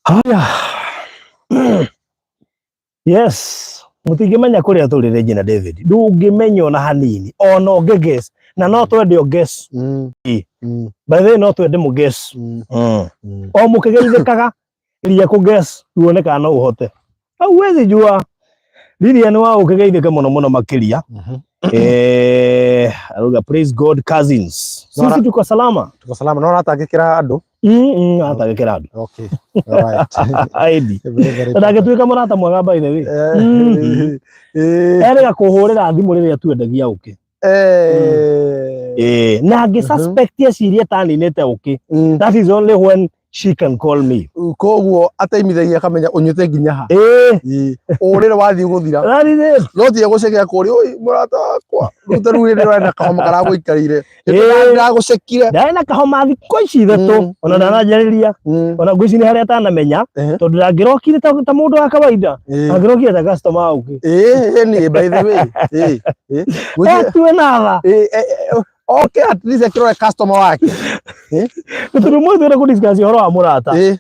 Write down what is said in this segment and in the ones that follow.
Haya. Yes, mutingimenya kuria turi Regina David. Ndungimenya ona hanini. Ona ungeguess na no twende guess. By the way no twende mu guess. O mukigeithikaga iria ku guess tuone kana no uhote. Au wezi jua. Lilian wa ukigeithika muno muno makiria. Aruga praise God cousins. Sisi tuko salama. Tuko salama. Naona atagikira andu. Atagikira andu. Okay. All right. Aidi. Ndagituika murata mwega by the way. Erega kuhurira thimu riria twendagia uki. Na ngi suspect ya siria taninete uki. That is only when she can call me. Koguo ataimithagia kamenya unyute nginya ha. Urire wathi guthira. No tie gucekera kuri oi murata wakwa. Rutaru ri rwenda kahoma karaguikarire. Ndagucekire. Ndari na kahoma thikũ ici ithatũ. Ona ndanajariria. Ona ngwĩci nĩ harĩa atanamenya. Tondũ ndangĩrokire ta mũndũ wa kawaida. Angĩrokire ta customer uki. Ni by the way. Tuwe na okay, at least akirore customer wake. Tũtũ mũndũ ũrĩa kudiscuss ũhoro wa mũrata.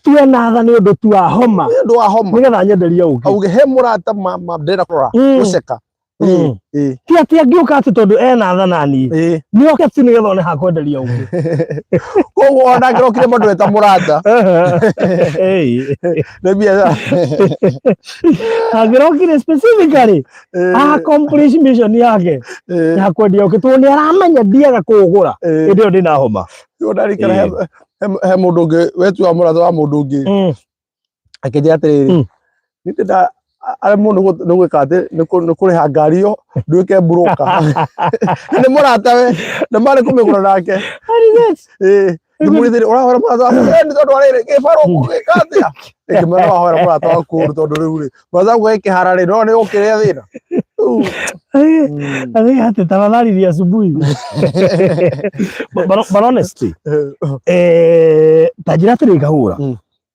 Tuwe na tha nĩ ũndũ tu wa homa. Nĩ ũndũ wa homa. Nĩgetha nyenderia uki. Auge he mũrata ndĩrenda kũrora gũceka. Ti ati angiuka ati tondu ena tha nani. Ni oke tu nĩgetha one ha kwenderia uki. Koguo ona ngirokire mũndũ eta mũrata. Nĩbia. Ngirokire specifically accomplish mission yake. Ya kwendia uki tondu aramenya ndiaga kũgũra. Ĩndĩ ndina homa. Ndarikana he mũndũ ũngĩ wetu wa mũrata wa mũndũ ũngĩ. Akĩnjĩra atĩrĩrĩ. Nĩndĩrenda ale mundu nĩgwĩka atĩ nĩ kũrĩha ngari ĩyo nduĩke broker. Nĩ mũrata we na marĩ kũmĩgũra nake. Ndĩmwĩrĩire ũrahora mũrata waku nĩ tondũ arĩrĩ gĩbarũ gũgĩka atĩa. Ngĩmwĩra wahora mũrata waku tondũ rĩu rĩ mũrata waku gĩkĩhara rĩ no nĩ ũkĩrĩa thĩna. Ari hata tafadhali asubuhi. But honestly, tajira turikahura.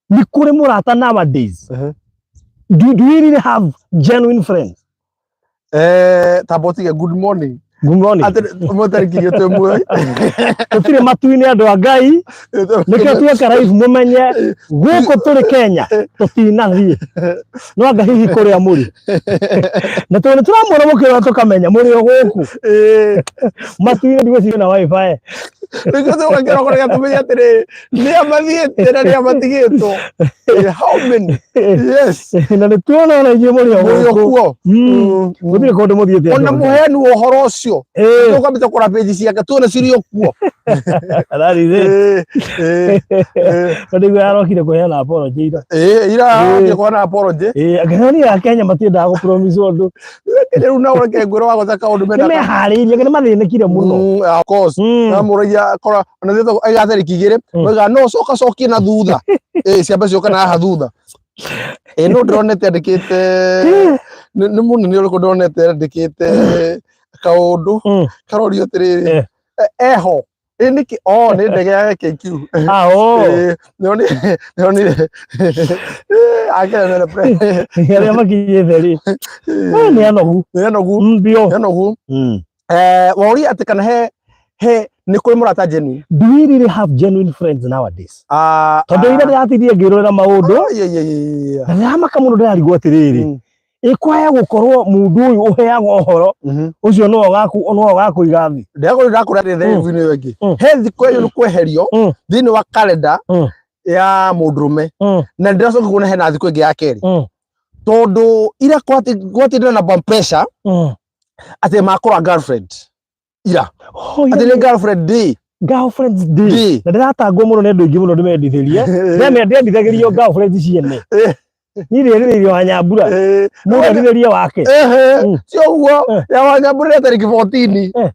Ni kuri mũrata nowadays. Do you really have genuine friends? Tabotige good morning. Good morning. Ate motarikio twemwe. Tutire matuini andu a Ngai. Nike tweka live mumenye guko turi Kenya tutinathie. No anga hihi kuri amuri. Na tone turamura mukira tukamenya muri guku. Matuini ndiwe na wifi. Because we can go to me today. Near Mathiete, near Matigito. How many? Yes. Na nĩ tuona ona ingĩ mũrĩ o. Gũtirĩ kũndũ mũthiĩte. Ona mũheani wa ũhoro ũcio. Tũkamĩte kũra page ciake tuone cirĩ o kuo. Ararire. Ndigũ yarokire kũheana apology ira. Ira kũheana apology. Ageni a Kenya matiendaga gũ promise ũndũ. Rĩu na ũreke ngwĩro wa gũthaka ũndũ mena. Nĩ meharĩirie nĩ mathĩnĩkire mũno. Of course. Na mũrĩia kora ona thito aigathe kigire oiga no coka cokie na thutha ciambe cioka na haha thutha no ndronete andikite nĩ munene ũrĩkũ ndronete andikite kaundu karorio tiriri eho niki nĩ ndege ya KQ nĩ agere pre yale makiye theri nĩ anogu mbio wori atikana he ni kuri murata genuine. Do we really have genuine friends nowadays? Tondu ira ndĩratithie ngĩrorera maũndũ ndĩramaka mũno ndĩrarigwo atĩrĩrĩ ikwaya gukorwo mundu uyu uheagwo ũhoro ucio no gakũiga thi ndakũrĩra thĩinĩ wengĩ he thikũ ĩyo nĩ kweherio thĩinĩ wa calendar ya mũndũrũme na ndĩracoka kuona hena thikũ ĩngĩ ya kerĩ tondu ira kwatindana na bomb pressure atĩ makora girlfriend ira atĩ girlfriend's day na ndiratangwo muno nĩ andũ aingĩ mũno ndĩmendithĩrie ndĩendithagĩrio girlfriend ciene ni rĩrĩrio wa Nyambura mũndithĩrie wake cio guo ya wa Nyambura nĩ tarĩki 14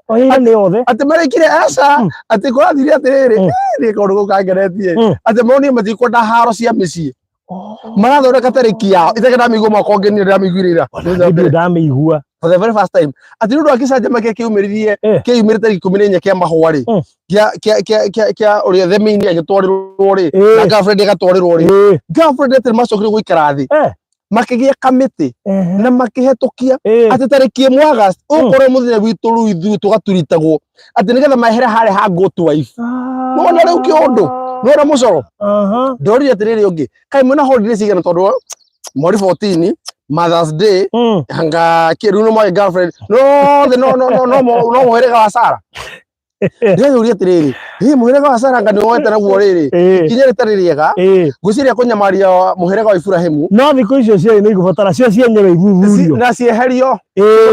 oya nĩ othe atĩ marĩkire aca atĩ kũrathire atĩrĩrĩ nĩ kaũndũ gũkangeretie atĩ maũnie matikwenda haro cia mĩciĩ marathondeka tarĩki yao itarĩ ndamĩigua mwaka ũngĩ nĩ ndamĩiguĩrĩra ndamĩigua for the very first time ati ndu akicanjama kiumiririe kiumire tariki 14 kia mahua ri kia uria themini agitwarirwo ri na girlfriend agatwarirwo ri girlfriend ati macokire guikara thi makigia kamiti na makihetokia ati tariki 1 August ukore muthenya witu ru ithu tugaturitagwo ati nigetha mahere hare ha go to wife no na riu kiundu Wera mucoro. Ndori atiriri ungi. Kai mwena holiday cigana tondu mweri 14 Mother's Day hanga kiru no my girlfriend. No muherega wa Sara. Ndiri atiriri. Muherega wa Sara ngani woete naguo riri. Kinya ritaririega. Guciria kunyamaria muherega wa Ibrahimu. No thiko icio cia ni igubatara cio cienyewe igugurio. Na cieherio.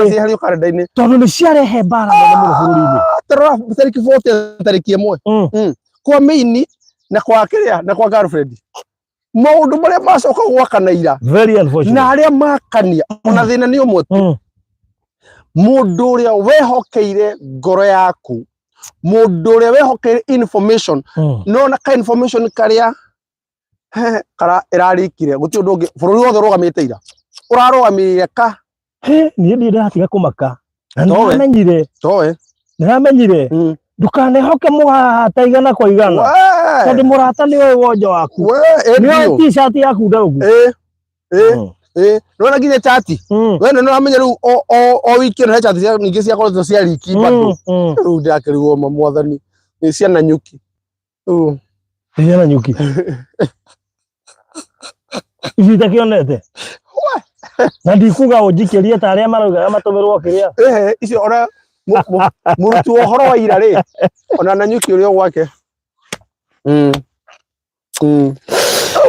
Cieherio karenda-ini. Tondu ni ciarehe mbara nene muno bururi-ini. Tarora tariki 40 tariki 1. Kwa maini na kwa kiria na kwa girlfriend. Maundu maria macoka gwakanaira. Very unfortunate. Na aria makania ona thina ni umwe tu. Mundu uria wehokeire ngoro yaku. Mundu uria wehokeire information. No na ka information karia kara irarikire guti undu ungi bururi wothe rugamite ira. Urarugamire ka. Ni ndatiga kumaka. Namenyire. Namenyire. Ndukanehoke mũrata igana kwa igana. Tondũ mũrata nĩwe wonjo waku. Nĩwe t-shirt yaku ndaugu. Nona nginya chati. We nĩ ũramenya rĩu o wiki na chati nyingĩ ciakoretwo cia riki bado. Rĩu ndakĩrigwo mwathani nĩ ciana nyuki. Ciana nyuki. Ici itakĩonete. Na ndikuga ũnjikĩrie ta arĩa maraugaga matũmĩrwo kĩrĩa. Icio ora murutu uhoro wa ira ri ona na nyuki uri gwake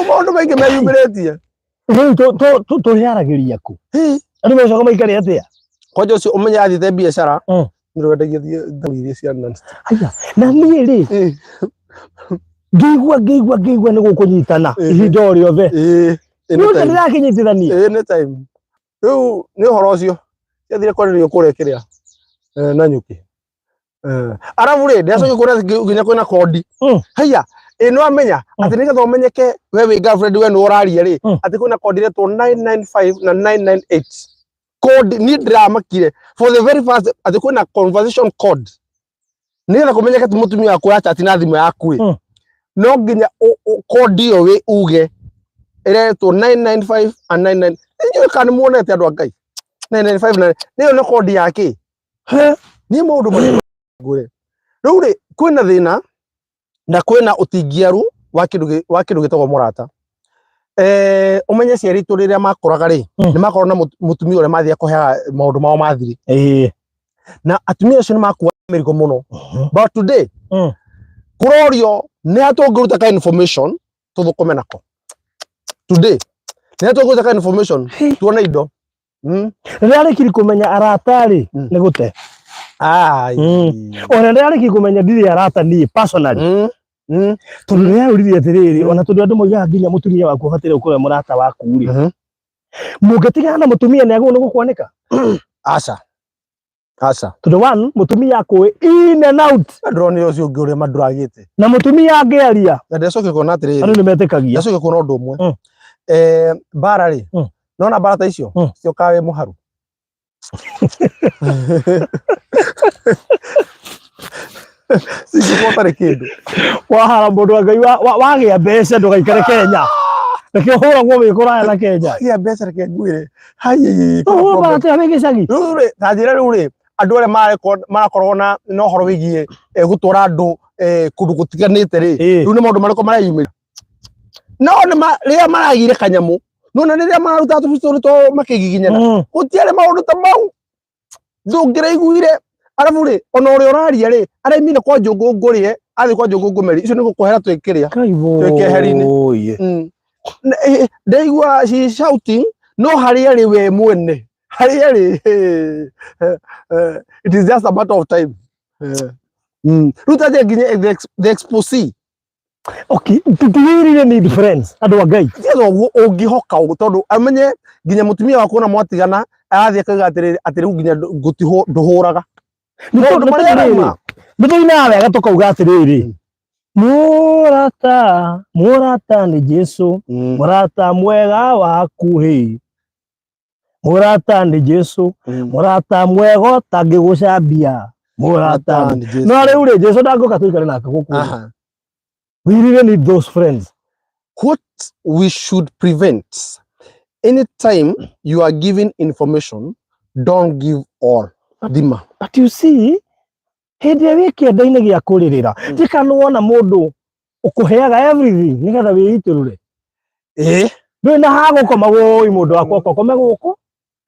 maundu maingi meyumiritie turiaragiria ku andu mecoka maikari atia kwanja ucio umenya athite biashara nirwendagia thie cia nani aya na nie ri ngigua ni gukunyitana ihinda riothe ndio ndirakinyitithania any time riu ni uhoro ucio yathire kwaririo kurekeria na nyuki arabu ri ndacoke kuria nginya kwina kodi haya ino amenya ati nigetha umenyeke we wi girlfriend we no uraria ri ati kwina kodi retwo 995 na 998 code ni dramakire for the very first ati kwina conversation code nigetha kumenyeke ti mutumia waku ya chat na thimu yaku ri no nginya kodi yo we uge iretwo 995 and 99 inyo kana muonete andu angai 995 na niyo no kodi yake ni maundu mari ngure riu ri kwina thina na kwina utingiaru wa kindu gitagwo murata umenye ciaritu riria makoraga ri ni makorwo na mutumia ure mathia kuhea maundu mao mathiri na atumia acio ni makuwa merigo muno but today kurorio ni atongoruta ka information tuthukome nako today ni atongoruta ka information tuone indo ndarikiri kumenya arata ri ni gute ona ndarikiri kumenya ndiri arata ni personally tondu ni auririe atiriri ona tondu andu moigaga nginya mutumia waku abatire ukure murata waku ri mungitigana na mutumia ni agu ni gukwanika aca tondu one mutumia aku in and out ndroni ucio ungi uri maduragite na mutumia angiaria na ndacoke kuona atiriri andu ni metikagia ndacoke kuona undu umwe bara ri nona barata icio cio kawe muharu sisi kwa kindu wahara mundu ngai wagia mbeca ndugaikare Kenya reke hura ngome ikuraya na Kenya ya mbeca reke ngwire hayi ko barata abege cagi rure tajira rure andu ale marakorwo na no horo wigie gutura andu kundu gutiganite ri riu ni maundu mariko marayumira no ni ria maragire kanyamu nona riria mararuta tubitori to makigiginyana gutiare maundu ta mau ndungiraiguire arabu ri ona uri uraria ri araimine kwa njungu ngurie athi kwa njungu ngumeri icio ni gukuhera twekiria twekeheri-ini ndaigua she shouting no haria ri we mwene haria ri it is just a matter of time ruta nginya the expose okay tutirire need friends andu angai yezo ungihoka tondu amenye nginya mutumia wako na mwatigana athi akaga atiri nginya gutiho nduhuraga nduina wega tukauga atiriri murata ni Jesu murata mwega waku hi murata ni Jesu murata mwega tangigucambia murata no riu ri Jesu ndangoka tuikare nake guku we really need those friends. What we should prevent, anytime you are giving information, don't give all. But you see, hende wiki ndaine gia kuririra tikanu wona mundu ukuheaga everything nigetha wiiturure ndu na hago koma woi mundu wakwa kome guku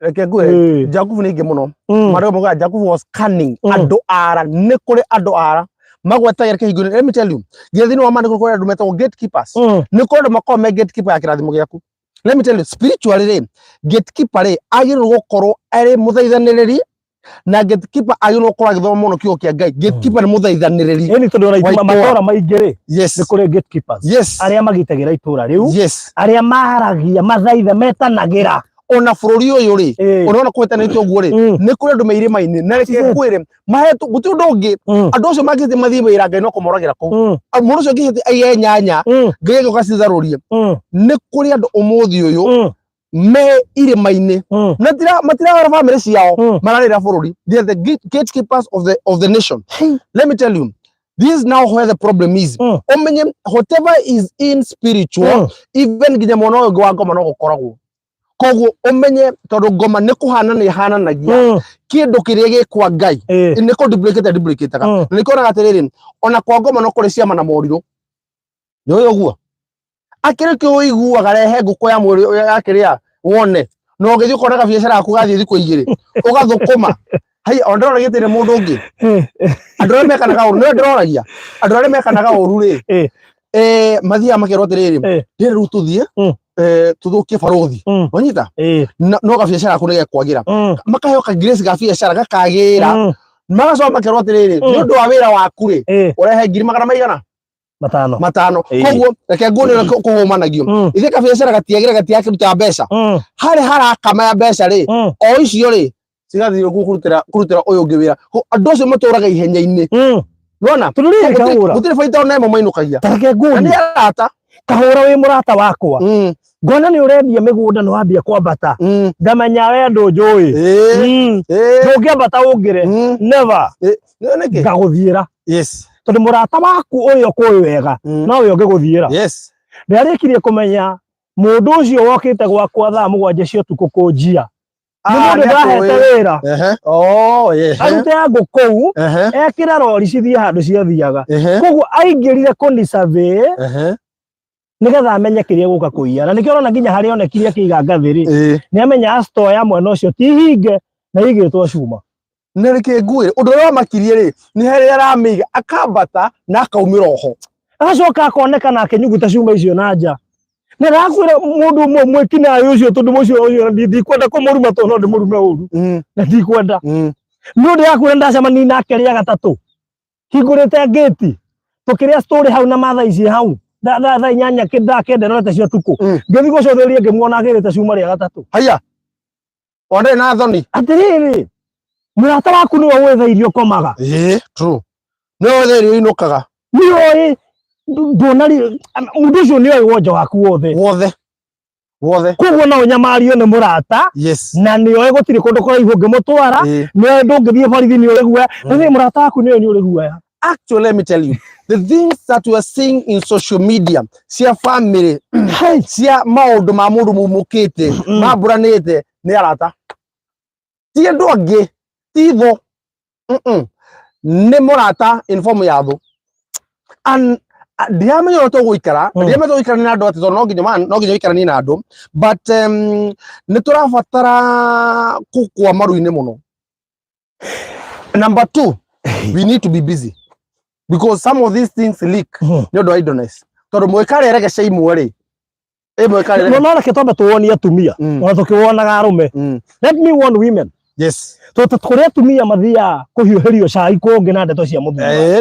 reke ngwe Jakubu ni ingi muno marego muga Jakubu was cunning andu ara ni kuri andu ara magwetagira kihingo. Let me tell you, gethini wa mani kuri andu metagwo gatekeepers ni kuri andu makome gatekeeper ya kirathimo giaku. Let me tell you, spiritually gatekeeper agirwo gukorwo ari muthaithaniriri na gatekeeper agirwo gukorwo agithoma muno kiugo kia Ngai. Gatekeeper ni muthaithaniriri ni tondu na ituma matora maingire ni kuri gatekeepers aria magitagira itura riu aria maharagia mathaitha metanagira ona bururi uyu ri unaona kwetanite uguo ri ni kuri andu meire maini na reke ngwire mahetu guti undu ungi andu acio magite mathie wira Ngai no kumuragira ku mundu ucio ngihite aiye nyanya Ngai gukacitharurie ni kuri andu umuthi uyu me irima-ini matira family ciao mararira bururi. They are the gatekeepers of the nation. Let me tell you, this is now where the problem is. Omenye whatever is in spiritual even ginya mono gwa ngoma no gukoragwo koguo umenye tondu ngoma ni kuhana ni hananagia kindu kiria gikwa Ngai ni ko duplicate ni ko ratiriri ona kwa ngoma no kuri ciama na moriru ni uyo guo akire ki uiguaga rehe nguko ya mwiri yakiria wone no ngithio koraga biashara yaku gathie thiku igiri ugathukuma hai ondora gitire mundu ungi andore mekanaga uru no ndoragia andore mekanaga uru ri mathia makirwo tiriri ndire ru tuthie tuthukie barothi wanyita no ga biashara yaku nigekwagira makaheo ka grace ga biashara gakagira magacoka makirwo tiriri ni undu wa wira waku ri urehe ngiri magana maigana matano koguo reke ngone kuhumanagio ithe ka biashara gatiagira gatiakiruta mbeca hari harakama ya mbeca ri o icio ri cigathio kurutira uyu ungi wira andu acio maturaga ihenya-ini nona gutire baita ona imo mainukagia reke ngone ni arata kahura wi murata wakwa ngona ni urendia migunda no wambia kwambata ndamenya we ndu njui ndungiambata ungire never ngaguthiira tondu murata waku uyu kuyu wega no we ungiguthiira ndarikirie kumenya mundu ucio wokite gwakwa thaa 7 cia utuku kunjia ni mundu ndahete wira arute yangu kou ekire rori cithie handu ciathiaga koguo aingirire kunisurvey nigetha amenye kiria guka kuiya na nikio rona nginya hari onekire kiiga ngathiri ni amenya store ya mwena ucio ti hinge na igitwo cuma ni reke ngwire undu wa makirie ri ni hari aramiga akambata na akaumira oho agacoka akonekana akinyuguta cuma icio na nja ni rakwira mundu mwikina ucio tondu mucio ucio ndikwenda kumuruma tondu ndi murume uru na ndikwenda ndu yakwira ndacemani nake ria gatatu hingurite gate tukiria story hau na matha ici hau tha inyanya kenda no cia tuku ngithi gucotheria ngimuona agirite cuma ria gatatu haya onde na thoni atiriri murata waku ni wethairio komaga true ni wethairio inukaga ni oi ndonari mundu ucio ni oi wonja waku wothe koguo no nyamario ni murata na ni oi gutiri kundu kuraihu ngimutwara ni oi ndungithie barithi ni urigua ni murata waku ni oi ni urigua. Actually, let me tell you, the things that we are seeing in social media, cia family, cia maundu ma mundu mumukite, maburanite, ni arata. Ti andu angi, ti tho. Ni murata in form ya tho. And ndiamenya uria tuguikara, ndiamenya tuguikara ni andu ati no nginya ikarani na andu, but ni turabatara kukwa maru-ini muno. Number 2, we need to be busy. Because some of these things leak no idleness tondu mwikare regesha imwe ri mwikare no na ketombe tuoni atumia ona tukiwonaga arume let me warn women to tukuri atumia mathia kuhiuhirio cai kungi na ndeto cia muthia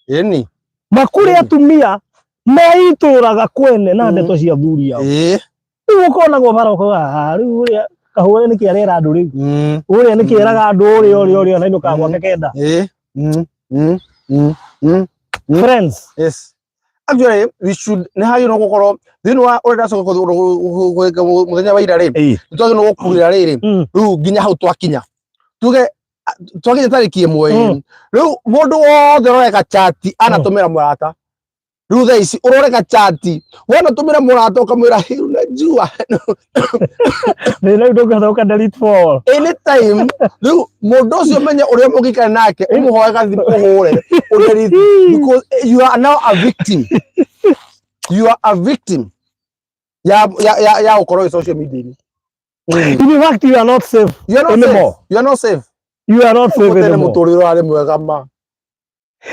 eni makuri atumia meituraga kwene na ndeto cia thuri yao riu ukonagwo barokoga riu uria kahore ni kiarera andu riu uria ni kieraga andu uria na inuka gwake kenda friends actually we should ne hayo no gukoro thini wa urenda so gweka muthenya wa ira ri twage no gukurira riri riu nginya hau twakinya tuge tariki imwe riu mundu wothe roreka chat anatumira murata riu tha ici uroreka chat wona tumira murata ukamwira hiru na jua thina ndoka thoka delete for anytime riu mundu ucio menya uria mugikana nake umuhoe gathi muhure delete because you are now a victim. You are a victim ya ukoro social media. In fact, you are not safe. You are not anymore. Safe. You are not safe. You are not safe anymore. Muturiro ari mwega ma.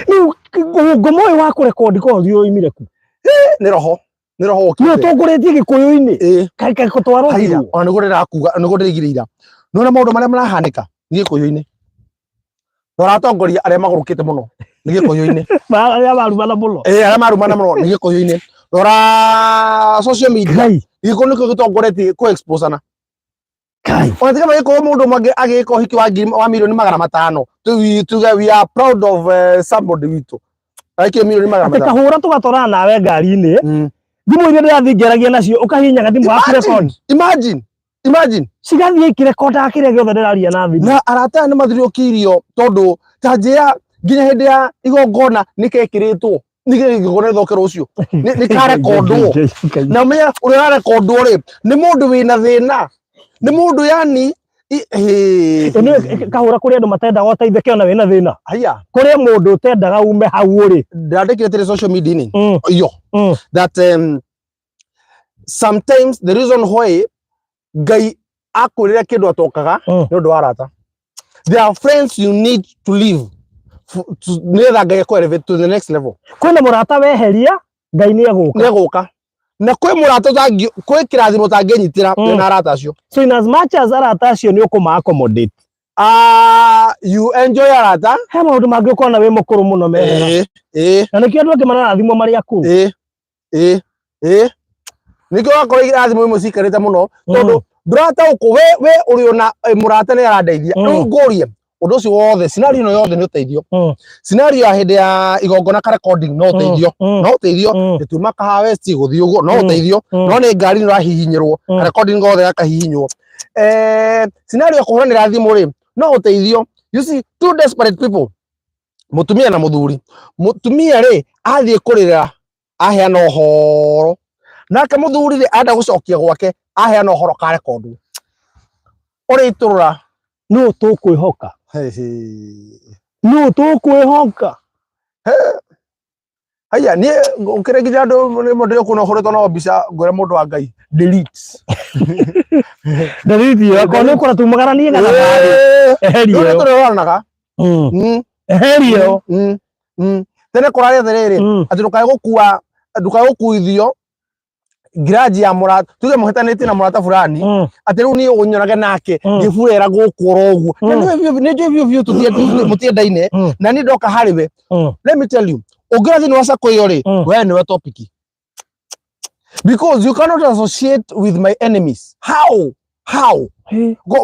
Ni ngomoi wa kurekodi ko thio imire ku. Ni roho. Ni roho okite. Ni tukuretie gikuyu-ini. Kai kutwaro hiyo. Ona ngurira kuga, ngurira igirira. Nona maundu maria marahanika ni gikuyu-ini. Ndoratongoria aria magurukite muno ni gikuyu-ini. Aria marumana muno. Aria marumana muno ni gikuyu-ini. Ndora social media. Iko niko gitongoretie ko expose ana. Kai. Ona tika magiko mundu mage agiko hiki wa milioni 500. Tuga we are proud of somebody witu. Agiko milioni 500. Kahura tugatora nawe ngari-ini. Thimu iria ndirathingeragia nacio ukahinyaga thimu ya record. Imagine. Cigathie ikirekoda kire giothe ndiraria na thimu. Na arata ni mathiriokirio tondu tanjia nginya hindi ya igongona nikekiritwo. Nige igongona thoke rucio. Ni kare kodwo. Na meya uria rekodwo ri ni mundu wina thina. Ni mundu yani kahura kuri andu matenda goteitheke ona wina thina. Haya. Kuri mundu utendaga ume hau uri. Ndandikire tiri social media ni. Yo. That sometimes the reason why Ngai akurira kindu atokaga ni undu wa arata. There are friends you need to live nether Ngai ko elevate to the next level. Kwina murata weheria Ngai ni eguka. Na kwe murata tangi kwe kirathimo tanginyitira na arata acio. So in as much as arata acio ni ukuma accommodate. You enjoy arata. He maundu mangi ukona we mukuru muno mehera. Na nikio andu angi marana thimo mari aku. Nikio akora irathimo imwe cikarite muno tondu ndurata uko we uri ona murata ni arandeithia. Ngurie undu ucio wothe scenario no yothe ni uteithio. Scenario ya hindi ya igongona ka recording no uteithio. No uteithio gituma ka West guthi uguo no uteithio. No ni ngari ni rahihinyirwo recording gothe yakahihinywo. Scenario ya kuhuranira thimu ri no uteithio. You see two desperate people. Mutumia na muthuri. Mutumia ri athie kurira aheana uhoro. Nake muthuri ri anda gucokia gwake aheana uhoro ka record. Uri iturura no tukwihoka. No tukwihoka. Haya ni ukiregia andu ni mundu kuno horeto no mbica ngore mundu wa Ngai delete. Delete yo kono kora tumagaranie ngana bari. Eherio. Tore wanaga. Eherio. Tene korare therere ati ndukae gukuithio graji ya murata tuge muhetanite na murata fulani ati riu ni unyoraga nake ngifurera gukura uguo ni vyo mutiendaine na ni ndoka hariwe. Let me tell you ungirathi ni wasako iyo ri we ni we topic because you cannot associate with my enemies. How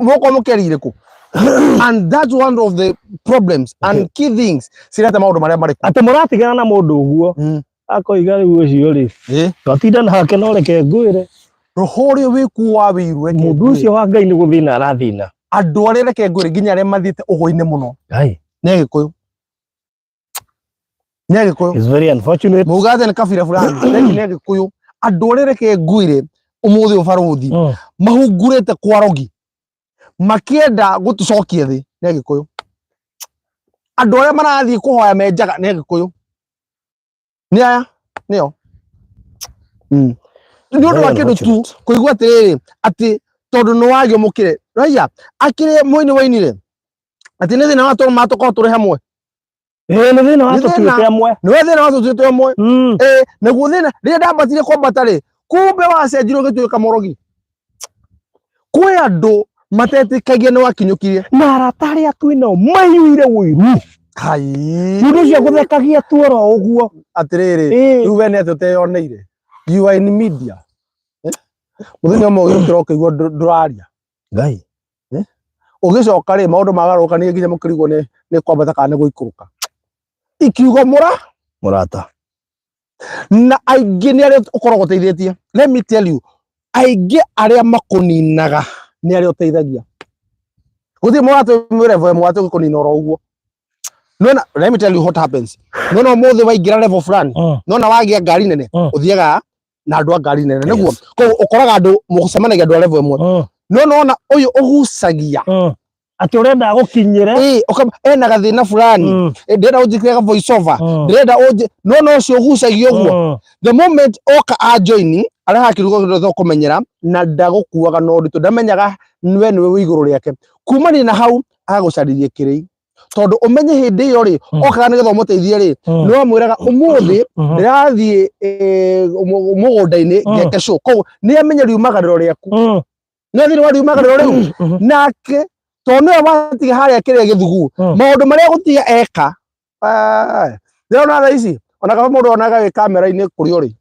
moko mukerire ku and that's one of the problems and key things sirata maundu maria mari ati muratigana na mundu uguo akoiga riu ucio ri twatinda nake no reke ngwire roho ri wiku wa wirwe mundu ucio wa Ngai ni guthina arathina andu aria reke ngwire nginya aria mathiite ugo-ini muno ni Gikuyu is very unfortunate mugathe ni kabira fulani ni Gikuyu andu aria reke ngwire umuthi ubaruthi mahungurite kwarogi makienda gutucokia thi ni Gikuyu andu aria marathie kuhoya menjaga ni Gikuyu ni aya nio ndodo wa kindu tu kuigua atiriri ati tondu no wagio mukire raiya akire mwini wainire ati ni thina watu matoko turi hamwe ni thina watu tuite hamwe ni thina watu tuite hamwe naguo thina ria ndambatire kwambata ri kumbe wacenjirwo gituika morogi kwi andu matetikagia ni wakinyukirie na aratari atwino mayuire wiru Hai mundu cio guthekagia tuoro uguo atiriri riu we ne tuteyoneire you are in media muthenya mo gikiro kigwo nduraria Ngai ugicoka ri maundu magaruka ni nginya mukirigwo ni kwambata kana guikuruka ikiugo murata na aingi ni aria ukoragwo teithĩtie. Let me tell you aingi aria makuninaga ni aria uteithagia guthi murata mwerevo murata gukunina oro uguo. Nona let me tell you what happens. Nona mothe waingira level fulani. Nona wagia ngari nene uthiaga na andu a ngari nene niguo ko ukoraga andu mugucemanagia andu a level imwe no ona uyu ugucagia ati urenda gukinyire ena gathina fulani ndenda ujikira voice over ndenda no ucio ugucagia uguo the moment oka a join ara hakirugo githo kumenyera na ndagukuaga no ndito ndamenyaga niwe wi iguru riake kumania na hau agucaririe kirei tondu umenye hindi iyo ri okaga nigetha umuteithie ri ni wamwiraga umuthi ndirathie mugunda-ini ngeke show ko ni amenya riumagariro riaku ni athire riumagariro riu nake tondu we watiga haria kiria githugu maundu maria gutiga eka ndona tha ici ona kaba mundu onaga wi kamera-ini kuri uri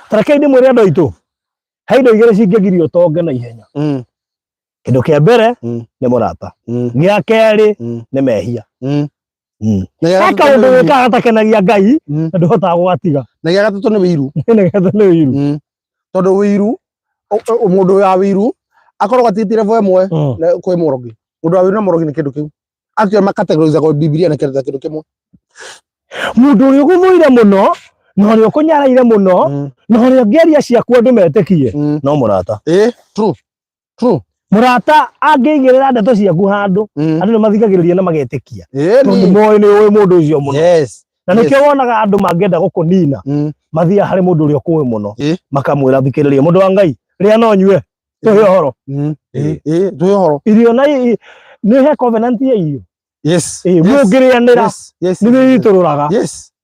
tareke ndi mwire andu aitu haindo igere cingegirio tonge na ihenya kindu kia mbere ni murata gia keri ni mehia eka undu wikaga takenagia Ngai ndu hotaga gwatiga na gia gatatu ni wiru tondu wiru mundu wa wiru akorwo gatitire vo emwe kwi murogi mundu wa wiru na murogi ni kindu kiu atio makategorize kwa Biblia na kindu kimwe mundu uri guthuire muno no ri ukunyaraire muno no ri ngeria ciaku andu metikie no murata true murata angigirira ndeto ciaku handu andu nimathikagiriria na magetikia tondu moyo ni uwi mundu ucio muno na nikio wonaga andu mangenda gukunina mathia hari mundu uri ukuwi muno makamwira thikiriria mundu wa Ngai ria no nyue tuhe horo tuhe horo irio na ni he covenant ya irio mungirianira ni witururaga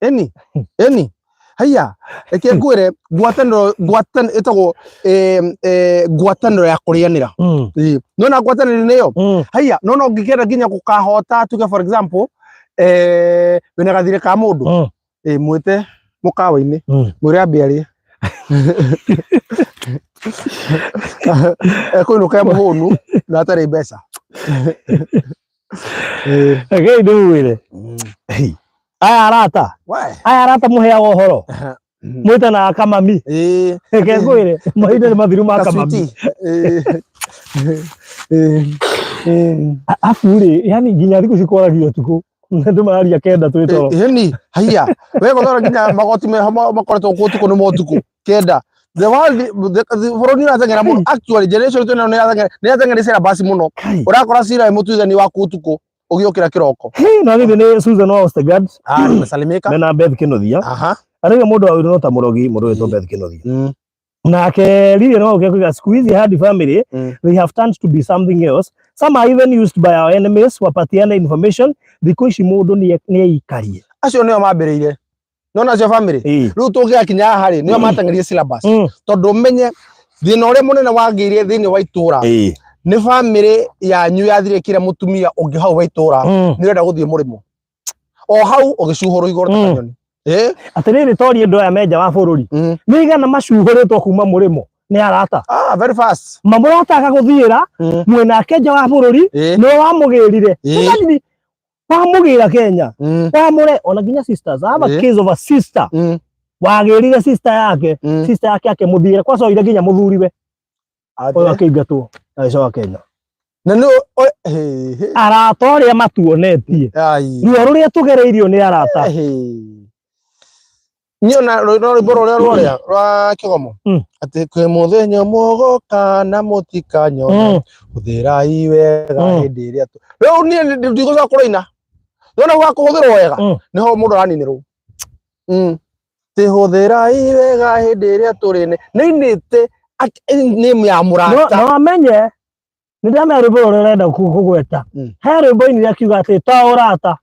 eni haya eke ngwire ngwataniro itagwo ngwataniro ya kurianira nona ngwataniro niyo haya nona ngikenda nginya gukahota tuge for example wina gathire ka mundu mwite mukawa-ini mwire ambiarie kwinuka muhunu na atari mbeca ege nduwire aya arata muheaga uhoro mwita na kamami ege ngwire mahinda ni mathiru ma kamami afuri yani nginya thiku cikoragio tuku ndu mararia kenda twitoro yani haya we gothora nginya magoti me makoretwo kutuku ni motuku kenda the world foroni na tengera muno actually generation tena ni atengera sera basi muno urakora sira mutuithani wa kutuku ugiokira kiroko na thithi ni Susan Ostegard nimesalimika na Beth Kinothia ariga mundu wa no ta murogi mundu wetwo Beth Kinothia nake riri no ukiga squeeze hard family they have turned to be something else. Some are even used by our enemies wapatiana information because mundu ni ikarie acio nio mambiriire nona acio family riu tugia kinya hari nio matangerie syllabus tondu menye thina uria munene wangiire thini wa itura ni family yanyu yathire kira mutumia ungi hau wa itura ni renda guthie murimo o hau ugicuhuru igoro ta kanyoni atiriri tori ndo ya meja wa bururi nigana macuhuritwo kuma murimo ni arata very fast mamurata akaguthira mwena Kenya wa bururi no wamugirire ndani wamugira Kenya wamure ona ginya sisters aba case of a sister wagirire sister yake akemuthira kwa so ile ginya muthuriwe oyo akeingatwo aico Kenya na no arata uria matuonetie ruo ruria tugereirio ni arata niona no boro ruria rwa Kigomo ati kwe muthenya mugoka na mutikanyo uthirai wega hindi iria riu ni ndiguca kuraina nona gwakuhuthirwo wega niho mundu araninirwo tihuthirai wega hindi iria turine ninite ni ya murata no amenye ndame rwimbo rurenda kugweta he rwimbo ini akiuga ati taurata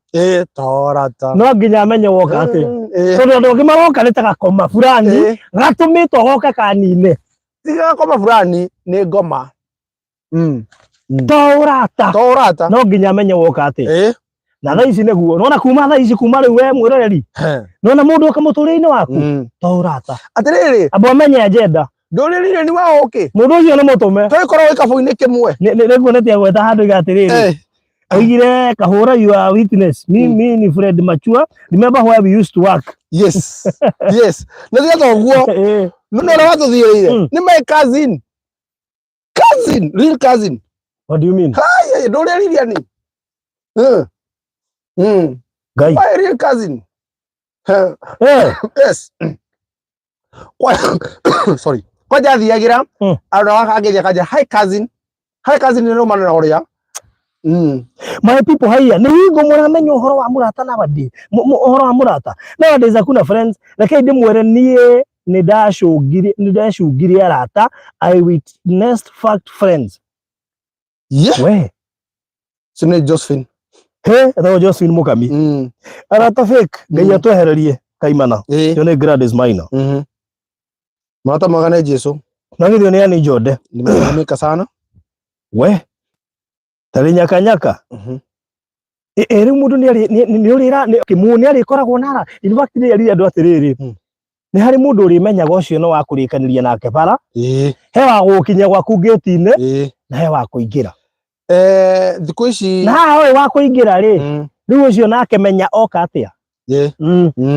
taurata no nginya amenye woka ati tondu ndu ngimagoka ni ta gakoma fulani gatumitwo goka kanine tiga koma fulani ni ngoma taurata no nginya amenye woka ati na thaa ici niguo nona kuma thaa ici kuma riu we mwiroreri nona mundu akamuturia-ini waku taurata atiriri abo amenye agenda nduriri ni wa okay mundu ucio ni mutume twikorwo wi kabu-ini kimwe niguo netia gweta handu igatiriri oigire kahura you are witness me ni Fred Machua remember where we used to work yes na thiga guo nona watuthiire ni my cousin real cousin. What do you mean? Hi nduriri ani Guy my real cousin yes sorry kwa jathiagira aroga ageja kaja hi cousin no manana oria my people haya ni higo muramenya uhoro wa murata na badi uhoro wa murata nowadays hakuna friends reke ndimwere nie ni ndashugiri arata I witnessed fact friends we sine Josephine etago Josephine Mukami arata fake ngai atwehererie kaimana yo ne grad is minor mata magana Jesu nagithio ni ani jode nimeka sana we tari nyaka eri mundu ni urira kimuni ari koragwo nara in fact ni ari andu atiriri ni hari mundu uri menyaga ucio no wakurikaniria nake bara he wa gukinya gwaku gate-ine na he wa kuingira thiku ici na we wa kuingira ri riu ucio nake menya oka atia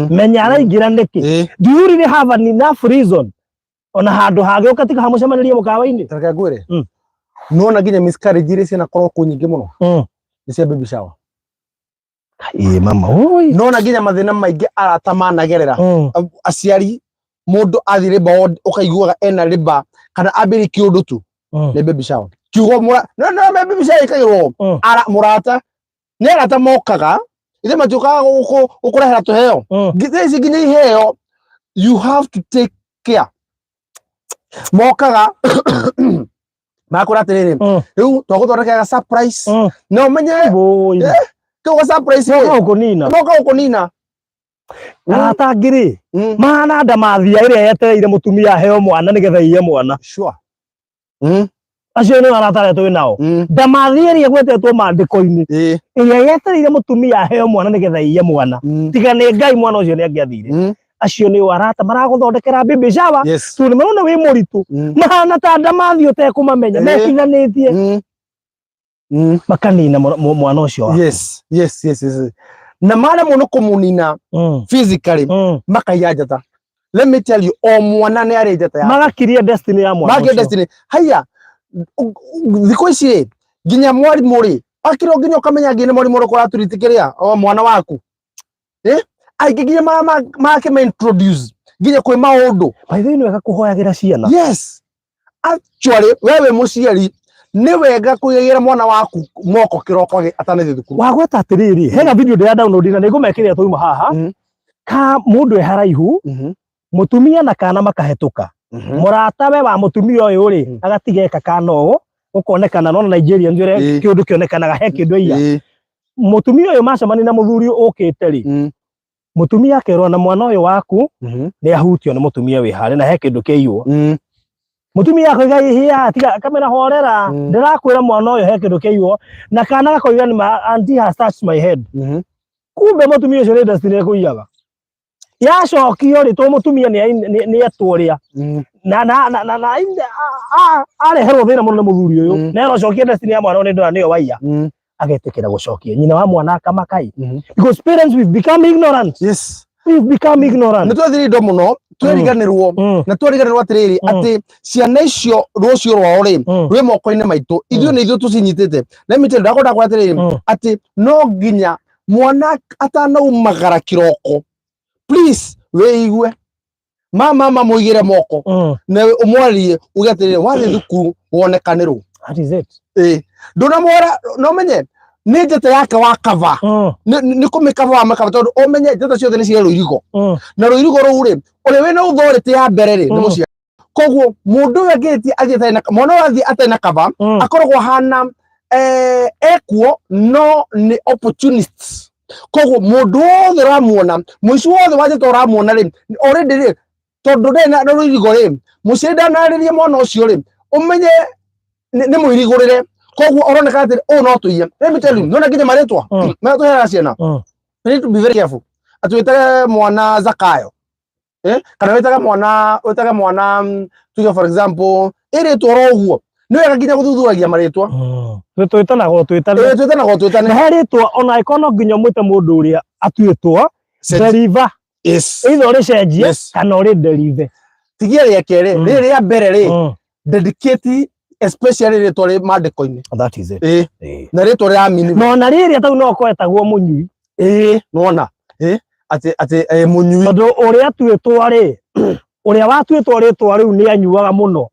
menya araingira niki do you really have enough reason ona handu hage ukatika hamucemanirie mukawa-ini tareka ngwire nona nginya miscarriage iria ciana korwo ku nyingi muno ni cia baby shower mama oi nona nginya mathina maingi arata managerera aciari mundu athi riba ukaiguaga ena riba kana ambiri kiundu tu ni baby shower kiugo mura no baby shower ikagirwo ara murata ni arata mokaga ithe matukaga ukurehera tuheo githeci nginya iheo you have to take care mokaga makora atiriri riu twaguthondekera surprise no menye kiugo surprise moka ukunina arata ngiri mana nda mathia iria yetereire mutumia heo mwana nigetha iye mwana sure acio ni arata aria twi nao nda mathia iria gwetetwo mandiko-ini iria yetereire mutumia heo mwana nigetha iye mwana tiga ni Ngai mwana ucio ni angiathire acio ni arata maraguthondekera baby shower tu ni marona wi muritu mahana ta nda mathia utekumamenya mekithanitie makanina mwana ucio yes na mara muno kumunina physically makaiya njata let me tell you o mwana ni ari njata ya magakiria destiny ya mwana ucio destiny haya thiko ici nginya mwarimu ri akiro nginya ukamenya nginya mwarimu ro kwa turitikiria o mwana waku aingi nginya make ma introduce nginya kwi maundu by the way wega kuhoyagira ciana yes actually wewe muciari ni wega kuyagira mwana waku moko kiroko atanathi thukuru wagweta atiriri hena video ndira download na nigumekiria tuima haha ka mundu eharaihu mutumia na kana makahetuka murata we wa mutumia uyu ri agatigeka kana ugu ukonekana no Nigeria njure kiundu kionekanaga he kindu iya mutumia uyu macamani na muthuri ukite ri mutumia akerwo na mwana uyu waku ni ahutio ni mutumia wi hare na he kindu kiiywo mutumia akoiga hia tiga kamera horera ndirakwira mwana uyu he kindu kiiywo na kana gakoiga ni auntie has touched my head kumbe mutumia ucio ni destiny kuiyaga yacokio ri to mutumia ni etworia na areherwo thina muno ni muthuri uyu na erocokia destiny ya mwana ni ndora niyo waiya agetekera gucokia nyina wa mwana akamakai because parents we've become ignorant we've become ignorant nitwathiri ndo muno tweriganirwo na tweriganirwo atiriri ati ciana icio rucio rwao ri rwi moko-ini maitu ithuĩ nĩ ithuĩ tucinyitĩte let me tell you ndakwenda atiriri ati no nginya mwana atanaumagara kiroko please weigue mama muigire moko na umwarie uge atiriri wathi thukuru wonekanirwo that is it ndunamwora no menye ni njata yake wa kava ni kumikava wa makava tondu umenye njata ciothe ni cia ruirigo na ruirigo ruu ri uri wina authority ya mbere ri ni mucia koguo mundu uyu angiti athiete na mwana wathi atena kava akoragwo hana ekuo no ni opportunists koguo mundu wothe ramuona muici wothe wajeta ramuona ri already ri tondu ndena na ruirigo ri mucia ndanaririe mwana ucio ri umenye ni muirigurire koguo oroneka atiri no tuiye let me tell you nona nginya maretwa tuhera ciana we need to be very careful atuitage mwana Zakayo kana witaga mwana tuge for example iritwa roguo ni wega nginya guthuthuragia maritwa twitane heritwa ona ikono nginya mwite mundu uria atuitwa deliver either uri cenjie kana uri deliver tigia ria kere riri ya mbere ri dedicate especially ritwa ri mandiko-ini that is it na ritwa ri amini no na riri atau no kwetagwo munyui nona ati munyui tondu uria atuitwa ri uria watuitwo ritwa riu ni anyuaga muno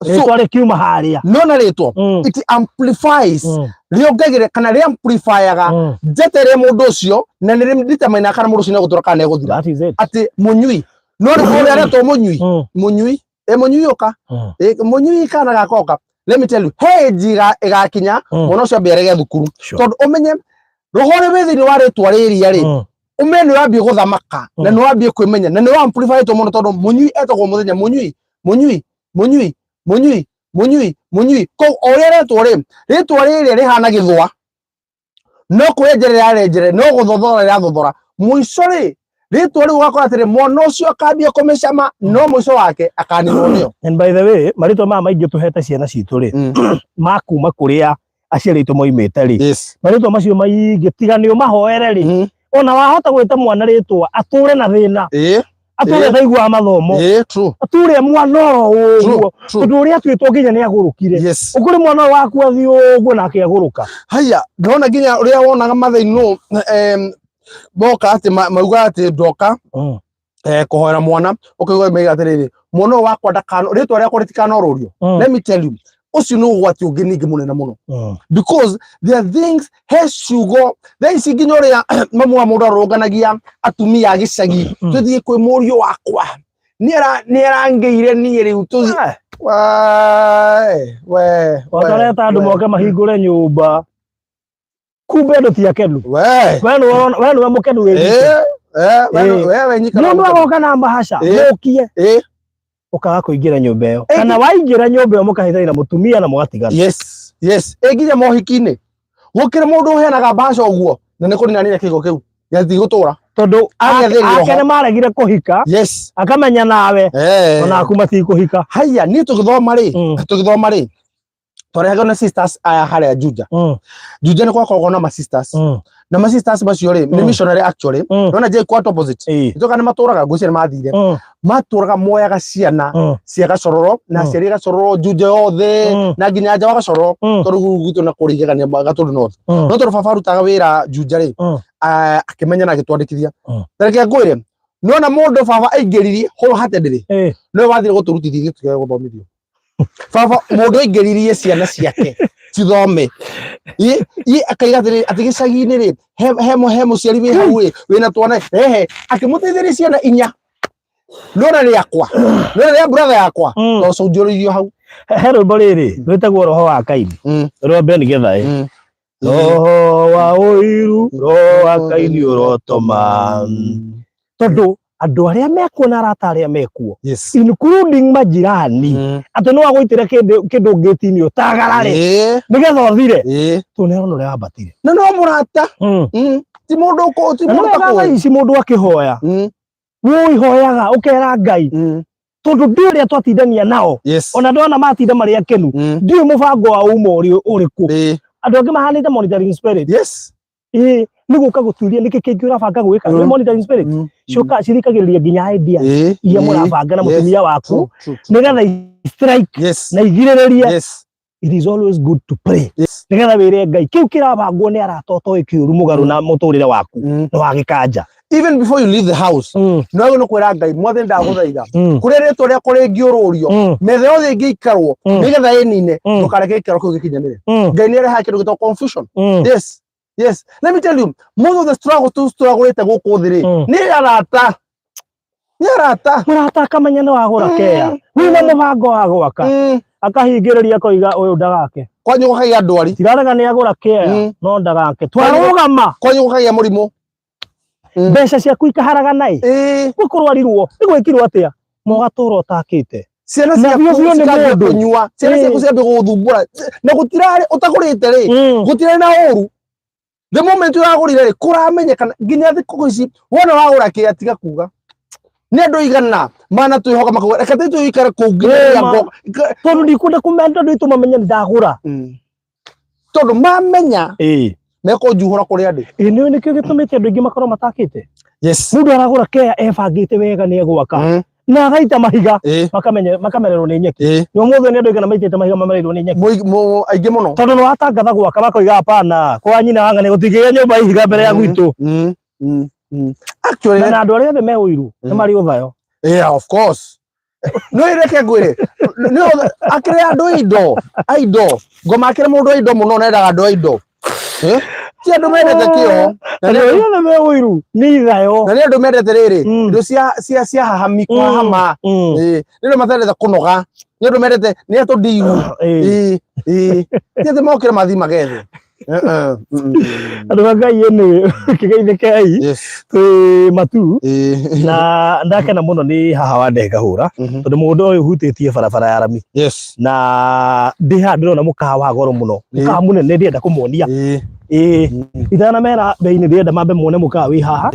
ritwa rikiuma haria nona ritwa it amplifies riongagire kana ri amplifyaga njetere mundu ucio na ni determine kana mundu ucio ne gutura kana eguthira ati munyui no ri uria ritwa munyui munyui oka munyui kana gakoka. Let me tell you, hey jiga igakinya mwana ucio ambirege thukuru tondu umenye rohore wethini wa ritwa riria ri umenye wambie guthamaka na ni wambie kwimenya na ni wa amplify to muno tondu munyui etagwo muthenya munyui ko oria ritwa riri rihana githwa no kwenjerera arenjere no guthothora rathothora muico ri ritwa ri ugakora atiri mwana ucio akambia kumicama no muico wake akaninwo nio. And by the way maritwa mama maingi tuhete ciana citu ri makuma kuria aciaritwo moimite ri maritwa macio maingi tiganio mahoere ri ona wahota gwita mwana ritwa ature na thina ature thaigua mathomo ature mwana uguo tondu uria twitwo nginya ni agurukire ukuri mwana waku athi uguo nake aguruka. Haya ndona nginya uria wonaga mathaino boka ati mauga ati ndoka kuhoera mwana ukigwa meiga atiriri mwana wakwa ndakano ritwa ria kuritikana ororio. Let me tell you ucio no gwati ungi ningi munene muno because there are things has you go then siginyo ria mamu wa mundu aronganagia atumia agicagi tuthie kwi murio wakwa ni arangeire ni riu tuthi we watareta andu moke mahingure nyumba kumbe ndo ti akenu we no mukenu we nyika no agoka na mbahasha mukie ukaga kuingira nyumba iyo kana waingira nyumba iyo mukahithaira mutumia na mugatigana. Yes eginya mohikine gukire mundu uheanaga mbahasha uguo na ni kunina nini kigo kiu yathi gutura tondu akene maregire kuhika akamenya nawe ona akumati kuhika. Haya ni tugithoma ri twarehaga na sisters aya haria Juja ni kwa na ma sisters na ma sisters bacio ri ni missionary actually nona je quite opposite itoka ni maturaga gucia mathire maturaga moyaga ciana cia gacororo na ciari gacororo Juja yothe na nginya nja wa gacororo tondu gutu na kurigegania Gatundu North no tondu baba arutaga wira Juja ri akimenya na gitwandikithia tareke ngwire nona mundu baba aingiririe horo hatendiri no wathire guturutithia tuge guthomithio baba mundu aingiririe ciana ciake cithome akaiga ati gicagi-ini ri he muciari wi hau ri wina twana akimuteithĩrĩria ciana inya nona riakwa nona ria brother yakwa to cunjũrĩirio hau. He rwĩmbo rĩrĩ rwĩtagwo roho wa Kaini rwa Ben Githae roho wa ũiru roho wa Kaini ũrotoma tondu andu aria mekuona arata aria mekuo including majirani ati no agwitire kindu ngitini utagarare nigetha uthire tu nerona uria wabatire na no murata ti mundu ko ti mundu ici mundu akihoya wihoyaga ukera Ngai tondu ndi uria twatindania nao ona ndona matinda mari akenu ndi mubango wa umo uriku andu angi mahanite monitoring spirit ni guka guturia niki kingi urabanga gwika monitoring spirit coka cirikagiriria nginya idea iria murabanga na mutumia waku nigetha strike na igirirerie. It is always good to pray nigetha wire Ngai kiu kirabangwo ni aratoto ikiuru mugaru na muturire waku no wagikanja. Even before you leave the house no no kwira Ngai mwathe ndaguthaitha kuri ritwa ria kuri ngiururio methe yothe ngiikarwo nigetha inine tukareke ikaro kiu gikinyanire Ngai ni areha kindu gitwa confusion. Yes, let me tell you, most of the struggle ite guku thiri ni arata murata kamenya no agura kea wina mubango wa gwaka akahingiriria koiga uyu ndagake kwanyu gukagia ndwari tirarega ni agura kea no ndagake twarugama kwanyu gukagia murimu mbeca ciaku ikaharaga nai gukurwarirwo igwikirwo atia mugatura utakite ciana ciaku cikambe kunyua ciana ciaku ciambe guthumbura na gutirari utagurite ri gutirari na uru the moment uragurire ri kuramenyekana nginya thiku ici wona wagura kia tiga kuga ni andu igana mana twihoka makauga reke tuikare kuu nginya ngo tondu ndikunda kumenda ndu itumamenya ndagura tondu mamenya meko juhura kuri andu ni nikio gitumite andu ingi makorwo matakite mundu aragura kea ebangite wega ni egwaka na agaita mahiga makamenerwo ni nyeki no muthe ni andu igana maitite mahiga mamererwo ni nyeki aingi muno tondu no watangatha gwaka bakoiga hapana kwa nyina wanga ni gutigiria nyumba ihiga mbere ya gwitu actually na andu aria othe me uiru ni mari uthayo Yeah, of course. No ireke ngwire. No akire andu indo. Ngoma akire mundu indo muno na ndaga andu indo. Ti andu mendete kio. Na ndio me wiru ni igayo. Na ndio andu mendete riri. Ndio cia hahami kwa hama. Ndio matendete kunoga. Ndio andu mendete ni atu ndigu. Ti ati mokire mathima gethe. Andu Ngai ene kigeithe kai twi matu na ndakena muno ni haha wa ndeka hura tondu mundu uyu hutitie barabara ya rami na ndi ha ndirona mukawa goro muno mukawa munene ndienda kumuonia itana mera beini ndienda mambe muone mukawa wi haha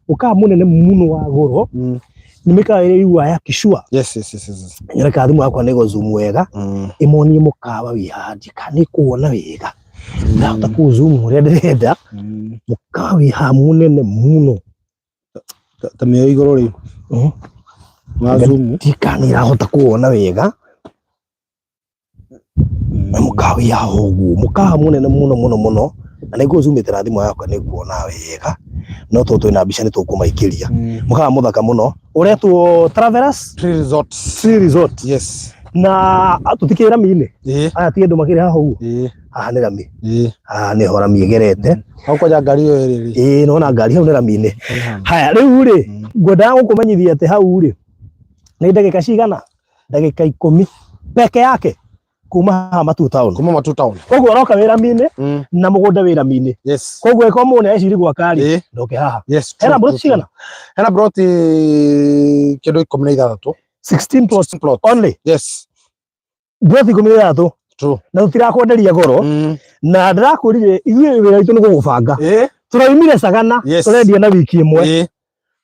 mukawa munene muno wa goro ni mikawa iri iwa ya kishua nyereka thimu yakwa nigo zoom wega imonie mukawa wi haha ndikani kuona wega na utakuzumu uria ndirenda mukawa wi haha munene muno ta me igoro ri mazumu ndikani irahota kuona wega mukawa wi haha uguo mukawa munene muno na niguo zoomite thimu yakwa niguona wega no to twina mbica ni tukumaikiria mukawa muthaka muno uretwo Travelers Tree Resort yes na tutikira rami-ini aya ti andu makiri haha uguo haha ni rami ni ho rami igerete haukoja ngari yo ri nona ngari hau ni rami-ini haya riu ri ngwenda gukumenyithia ati hau ri ni ndagika cigana ndagika 10 peke yake kuma haha Matu Town koguo aroka wi rami-ini na mugunda wi rami-ini koguo iko mune eciri gwaka ri ndoke haha hena broti cigana hena broti kindu 16 16 plot only yes broti 16 true na tutirakwenderia goro na ndirakurire ithuĩ wĩra witũ nĩ gũgũbanga tũraumire Sagana tũrendia na wiki ĩmwe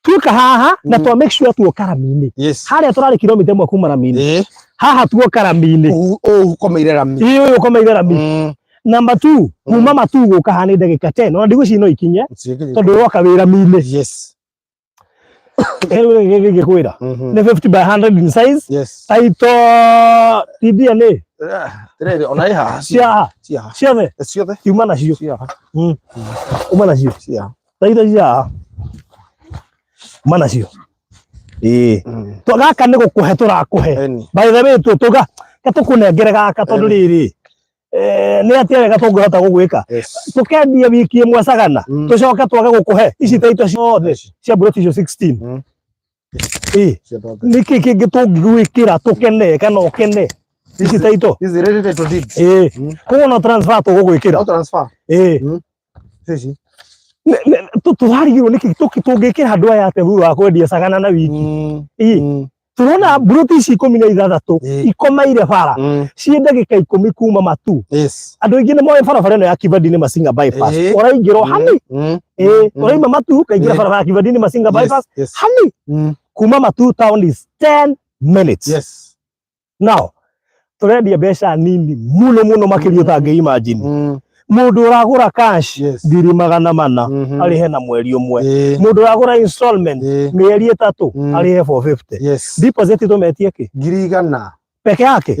tuoka haha na twa make sure tuoka rami-ini harĩa tũrarĩ kilomita 1 kuma rami-ini haha tuoka rami-ini ukomeire rami ukomeire rami number 2 kuma Matu gũka haha nĩ ndagĩka 10 ona ndigwĩciria no ikinye tondũ ũroka wĩ rami-ini yes kwira ni 50 by 100 in size taito TDNA tere ona iha ciothe kiuma nacio uma nacio taito cia uma nacio gaka nĩ gũkũhe tũrakũhe by the way tuga gatukunengere gaka tondu riri ni atia wega tungihota gugwika tukendia wiki imwe Sagana tucoke twage gukuhe ici taito ciothe cia broti icio 16 niki kingi tungigwikira tukene kana ukene ici taito ici ready to deed kuona transfer tugugwikira transfer ici tuharigirwo niki tungikira handu aya ate thutha wa kwendia Sagana na wiki turona broti ici 16 ikomaire bara cie ndagika 10 kuma Matu andu aingi ni moe barabara ino ya Kivandini Masinga bypass uraingirwo hani uraima Matu kaingira barabara ya Kivandini Masinga bypass hani kuma Matu Town is 10 minutes now turendia mbeca nini muno makiria utangi imagine mundu uragura cash ndiri 400 arihe na mweri umwe mundu uragura installment mieri 3 arihe 450 deposit tumetie ki 100 peke yake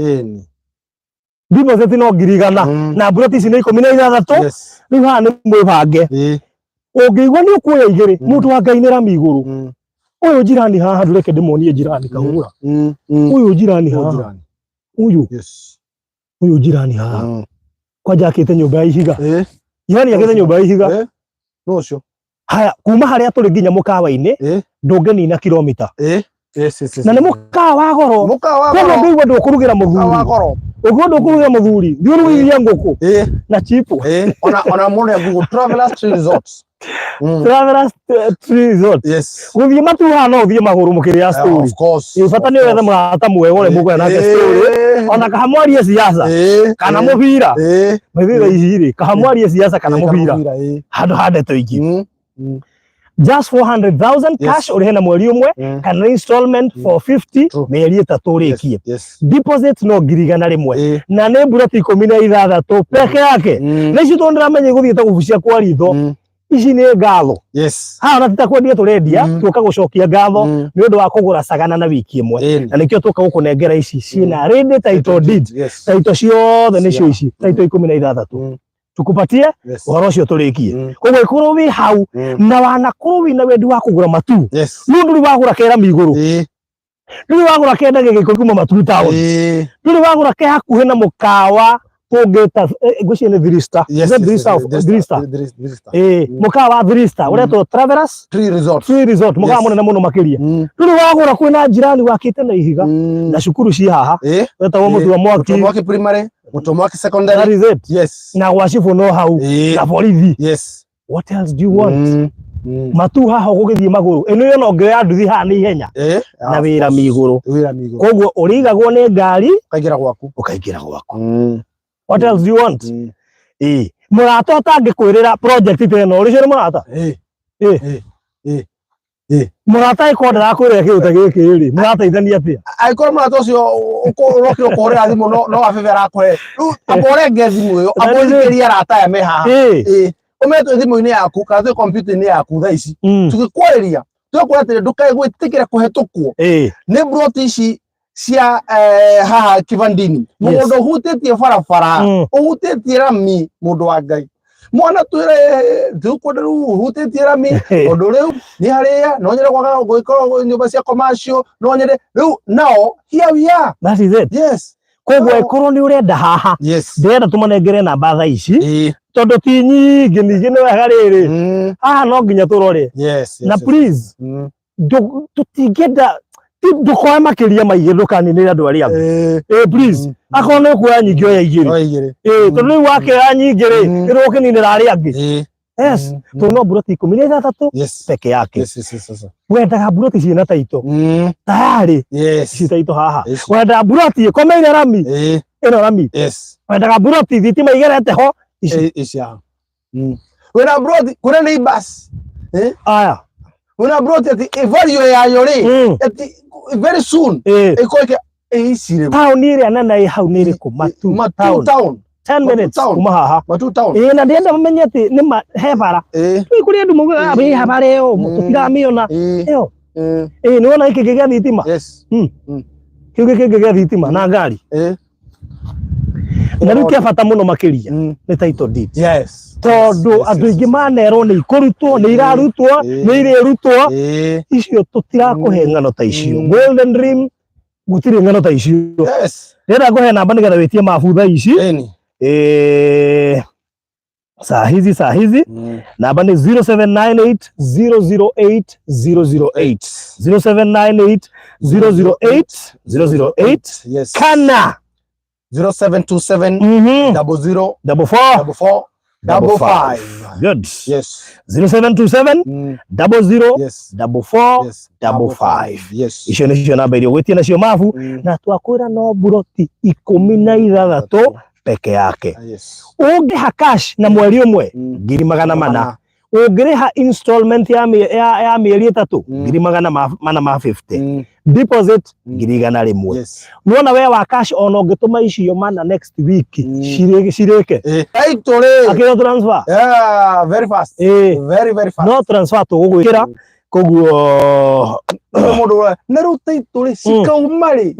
deposit no 100 na broti ici ni 16 riu haha ni mwibange ungigwa ni ukuoya igiri mundu wa Ngai ni rami iguru uyu jirani haha ndureke ndimonie jirani kahura uyu jirani haha uyu jirani haha kwaja akite nyumba ya ihiga yani akite nyumba ya ihiga nocio haya kuma haria turi nginya mukawa-ini ndungenina kilomita na ni mukawa goro kono ndigwa ndukurugira muthuri uguo ndukurugira muthuri ndiurugiria nguku na chipo ona mune Google Travelers Tree Resort Travelers Tree Resort guthie Matu haha no uthie maguru mukiria story of course bata ni wethe murata mwega uri mugwe nake story ona kahamwarie siasa kana mubira mithira ici kahamwarie siasa kana mubira handu hande toingi just 400,000 cash urihe na mweri umwe kana installment for 50 mieri 3 rikie deposit no 100 na ni broti 16 peke yake nicio tondramenya guthie ta gubucia kwa ritho ici ni ngatho haha natita kwendia turendia tuka gucokia ngatho ni undu wa kugura Sagana na wiki imwe na nikio tuka gukunengera ici ciina ready title deed title ciothe nicio ici title 16 tukupatie uhoro ucio turikie koguo ikuru wi hau na wanakorwo wina wendi wa kugura Matu nundu ri wagura kera miguru Nduri wagura kenda gĩgĩkũ kuma Matu Town. Nduri wagura ke hakuhĩ na mũkawa tũngĩta ngwĩciria nĩ Three-Star. Three-Star. Mũkawa wa Three-Star ũretwo Travelers Tree Resort. Mũkawa mũnene mũno makĩria. Nduri wagura kwĩna njirani wakĩte na ihiga na cukuru ci haha. Wetagwo Mũtua Primary, Mũtua Secondary. Yes. Na gwacibũ no hau na borithi. Yes. What else do you want? Matu haha gũgĩthiĩ magũrũ. Ĩno no ngĩoya ya nduthi haha nĩ ihenya. Na wĩra mĩigũrũ. Koguo ũrĩigagwo nĩ ngari ũkaingĩra gwaku. What else do you want? Mũrata ũtangĩkwĩrĩra project ĩno ũrĩcio nĩ mũrata? Mũrata ĩkorwo ndarakwĩrĩra kĩndũ ta gĩkĩ rĩ, mũrateithania atĩa? Angĩkorwo mũrata ũcio ũrokire ũkũhũrĩra thimũ no abebe arakũhe. Rĩu amba ũrenge thimũ ĩyo, amba ũthikĩrie arata aya me haha. Ũmetwo thimũ-inĩ yaku kana twĩ kompiuta-inĩ yaku thaa ici. Tũgĩkwarĩria tũkwĩra atĩrĩ ndũkaigwĩtĩkĩre kũhetũkwo nĩ mburoti ici cia haha kĩbandini. Mũgũnda ũhutĩtie barabara, ũhutĩtie rami, mũndũ wa Ngai. Mwana twĩre tũkwenda rĩu ũhutĩtie rami, ũndũ rĩu nĩ harĩa no nyende gwĩkorwo nyũmba cia commercial, no nyende rĩu nao here we are. That is it. Yes. Koguo ĩkorwo nĩ ũrenda haha, ndĩrenda tũmanengere namba thaa ici tondũ ti nyingĩ ningĩ nĩ wega rĩrĩ haha no nginya tũrore. Na please tũtingĩenda ndũkoe makĩria maingĩ ndũkaninĩre andũ arĩa angĩ. Please akorwo nĩ ũkuoya nyingĩ oya igĩrĩ. Tondũ rĩu wakĩoya nyingĩ rĩ nĩũgũkĩninĩra arĩa angĩ. Yes. Tũno mburoti 13 peke yake. Wendaga mburoti ciĩna taito tayari ci taito haha. Wendaga mburoti ĩkomeire rami ĩno rami. Wendaga mburoti thitima igerete ho ici haha. Wena mburoti kũrĩ neighbors. Aya. Wena mburoti atĩ value yayo rĩ atĩ very soon ĩkoike ici rĩ. Taũni ĩrĩa nene ĩ hau nĩ ĩrĩkũ? Matu Town. 10 minutes kuma haha. Matu Town. Na ndĩrenda mũmenye atĩ nĩ he bara. Rĩu kũrĩ andũ maugaga he bara ĩyo tũtiramĩona ĩyo. Nĩ wona gĩkĩ gĩa thitima? Kĩu gĩkĩ gĩa thitima na ngari. Na rĩu kĩa bata mũno makĩria nĩ title deed. Tondũ andũ aingĩ manerwo nĩ ikũrutwo nĩ irarutwo nĩ irĩrutwo icio tũtirakũhe ng'ano ta icio. Golden Dream gũtirĩ ng'ano ta icio. Ndĩrenda ngũhe namba nĩgetha wĩtie mabutha ici. Saa hizi namba ni 0798 008 008 0798 008 kana 0727 00 44 55. Good. Yes. 0727 00 44 55. Icio nĩcio namba iria gwĩtia nacio mabu na twakwĩra no mburoti 16 peke yake. Ũngĩha cash na mweri ũmwe 400,000. Ũngĩrĩha installment ya mĩeri 3 450. Deposit 100,000. Nuona we wa cash ona ũngĩtũma icio mana next week cirĩke. Akĩro transfer. Very fast. Very fast. No transfer tũgũgwĩkĩra koguo mũndũ na rĩu title cikauma rĩ.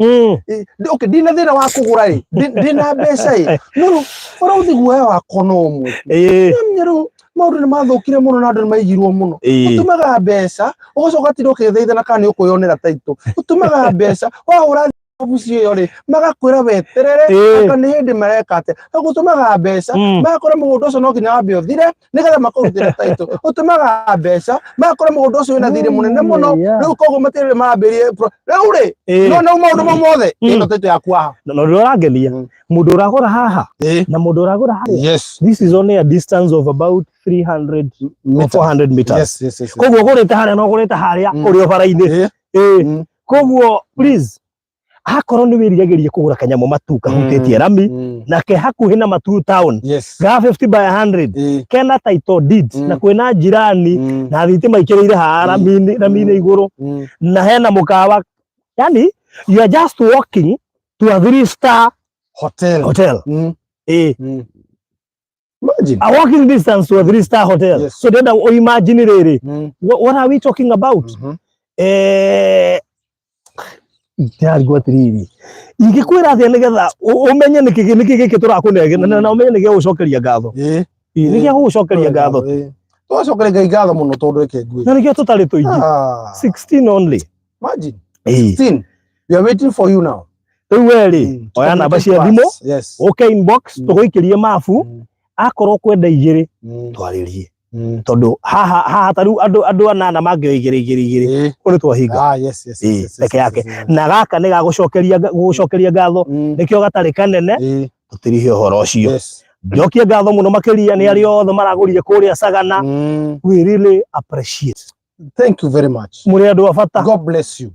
Okay, ndina thĩna wa kũgũra rĩ, ndina mbeca rĩ. No ũrauthi guoya wakwa no ũmwe. Nĩmĩrũ maũndũ nĩ mathũkire mũno na andũ nĩ maigirwo mũno. Ũtũmaga mbeca ũgacoka tiri ũkĩthaithana kana nĩ ũkwĩyonera title. Ũtũmaga mbeca wahũra obuci ĩyo rĩ magakwĩra weterere aka nĩ hĩndĩ mareka atĩa. Ũtũmaga mbeca magakora mũgũnda ũcio no nginya wambe ũthire nĩgetha makũrutĩre title. Ũtũmaga mbeca magakora mũgũnda ũcio wĩna thirĩ mũnene mũno rĩu koguo matirĩ mambĩrie rĩu rĩ no maũndũ mamwe mothe ĩno title yaku haha. No ũrangenia mũndũ ũragũra haha na mũndũ ũragũra haha. This is only a distance of about 300 or 400 meters. Koguo ũgũrĩte harĩa no ũgũrĩte harĩa ũrĩ o bara-inĩ. Koguo please akorwo nĩ wĩriragĩria kũgũra kanyamũ Matu kahutĩtie rami na ke hakuhĩ na Matu Town ga 50 by 100 kena title deed na kwĩna njirani na thitima ikĩrĩire haha rami-inĩ igũrũ na hena mũkawa. Yani you are just walking to a 3-star hotel. Imagine a walking distance to a 3-star hotel. So ndĩrenda imagine rĩrĩ. What are we talking about? Ingĩkwĩra atĩa nĩgetha ũmenye nĩkĩ gĩkĩ tũrakũnengera na ũmenye nĩ gĩa gũcokeria ngatho. Nĩ gĩa gũcokeria ngatho. Tũcokeria Ngai ngatho mũno tondũ reke ngwĩ. Na nĩkĩo tũtarĩ tũingĩ. 16 only. Imagine. 16. We are waiting for you now. Weri, oya namba cia thimo. Yes. Okay, inbox tuguikirie mafu. Akorwo kwenda igiri twaririe. Tondu haha taru andu anana mangio igiri uri twahinga. Yes. Peke yake. Na gaka ni gagucokeria ngatho nikio gatari kanene tutirihe horo ucio. Njokie ngatho muno makiria ni ari othe maragurire kuria Sagana. We really appreciate. Thank you very much. Muri andu afata. God bless you.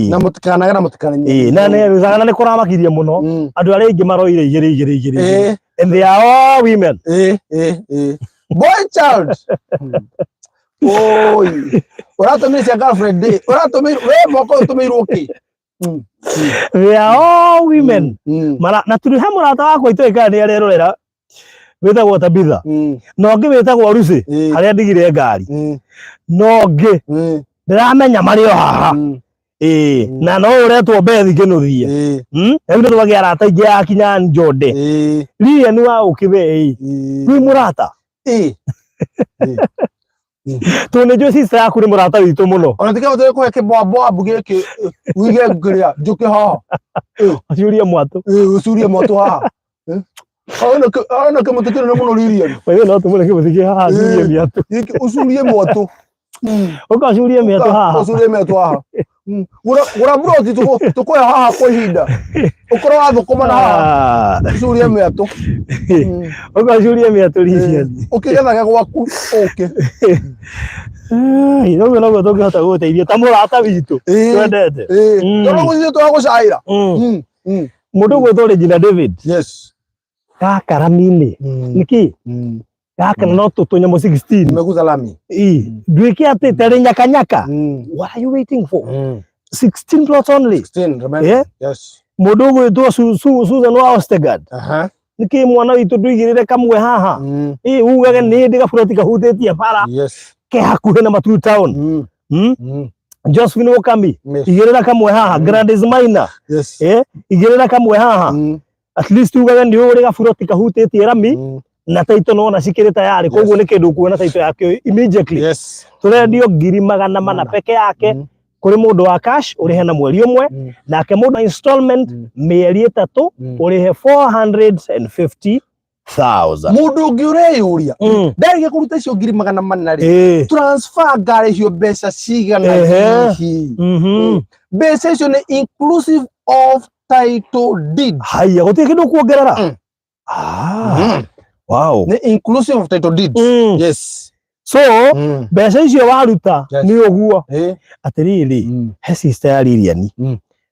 Na mutikanaga na mutikananye. Na ne Sagana ni kuramakirie muno. Andu ari ingi maroire igiri. And they are all women. Boy child. Oi. Uratumia girlfriend day. Uratumia we moko tumiru ki. They are all women. Mara na turi hamurata wako itoika ni arerorera. Wetagwo Tabitha. No ngi wetagwo Lucy. Haria ndigire ngari. No ngi. Ndiramenya mario haha. Na no uretwo Bethi Kinuthia. Endo twagia arata ingi akinya Njode. Ria ni wa ukibe wi murata. Tone jo sister yaku ni murata witu muno. Ona tiga utwe ko kibwabwa bugeke wige ngiria njuke haha. Ucuria mwatu. Ucuria mwatu haha. Ana kama tukio na muno riria. Wewe no tumule kibuthike haha ucurie miatu. Ucurie mwatu. Oka ucurie miatu haha. Ucurie miatu haha. Ura bro tuko haha kwa hinda. Ukoro athukuma na haha. Ucurie miatu. Oka ucurie miatu riria. Ukigethaga gwaku okay. No tungihota guteithia ta murata witu. Twendete. Toro guthie twagucaira. Mundu gwitwo Regina David. Yes. Gaka ramini. Niki? Gaka no tutunyamu 16. Nimeguza lami. Ndwike ati tari nyakanyaka. What are you waiting for? 16 plots only. 16, remember? Yes. Mundu gwitwo Susan wa Ostegard. Niki mwana witu ndwigirire kamwe haha. Ugage ni ndiga plot kahutitie bara. Yes. Ke hakuhe na Maturu Town. Josephine Wokambi. Igirira kamwe haha. Grandes Minor. Yes. Igirira kamwe haha. At least ugage ndi uri gafuroti kahutitie rami na taito no na cikire tayari koguo ni kindu kuona taito yake immediately. Yes. Turendio 400 peke yake kuri mundu wa cash urihe na mweri umwe nake mundu installment mieri 3 urihe 450,000. Mundu ngiure yuria ndarige kuruta icio 400 ri transfer ngari hio mbeca cigana hihi mbeca icio ni inclusive of title deed. Haya gutie kindu kuongerera. Wow. The inclusive of title deed. Yes. So, mbeca icio waruta ni uguo. Atiriri, he sister ya Lilian.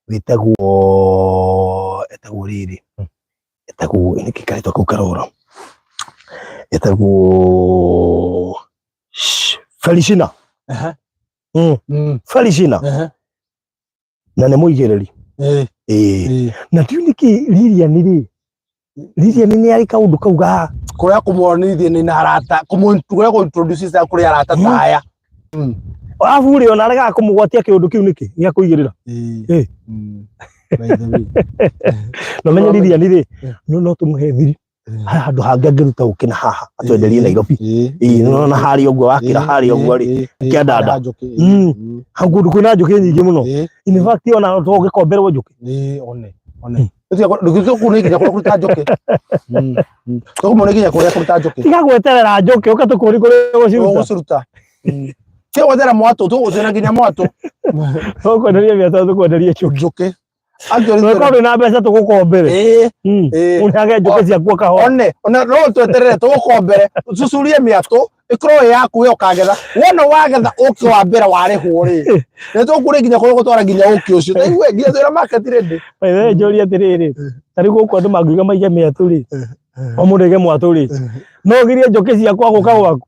Wetagwo riri. Etagwo nikikaitwo ku Karora. Etagwo Feliciana. Feliciana. Na ne muigireri. Na tuniki Lilian ni ari kaundu kauga kuria kumwonithie ni narata kuria ko introduce sa kuria arata taya avuri ona rega kumugwatia kiundu kiu niki gia kuigirira no menya Lilian no tumuhe thiri handu hangiruta ukina haha atwenderie Nairobi no na hari ogwo wakira hari ogwo ri kiandanda hangundu kwina njuki nyingi muno in fact ona tugikombera njuki one ndugizo kuniginya kuri tajoke tukumuniginya kuri tajoke tigagweterera njoke ukatukuri kuri guciruta cio wethera mwatu tuguzena nginya mwatu tukwenderia miatu tukwenderia njoke Rekodi na mbeca tugukombere. Unage njoke ciaku kahora. Ona no tweterere tugukombere. Tucurie miatu ikoro yaku we ukagetha. Wona wagetha uki wa mbere warihwo ri. Ne tukuri nginya kuri gutwara nginya uki ucio. Iwe nginya twira market ready. Wewe njoria atiriri. Tari guku andu mangiuga maige miatu ri. Omurege mwatu ri. No girie njoke ciaku aguka gwaku.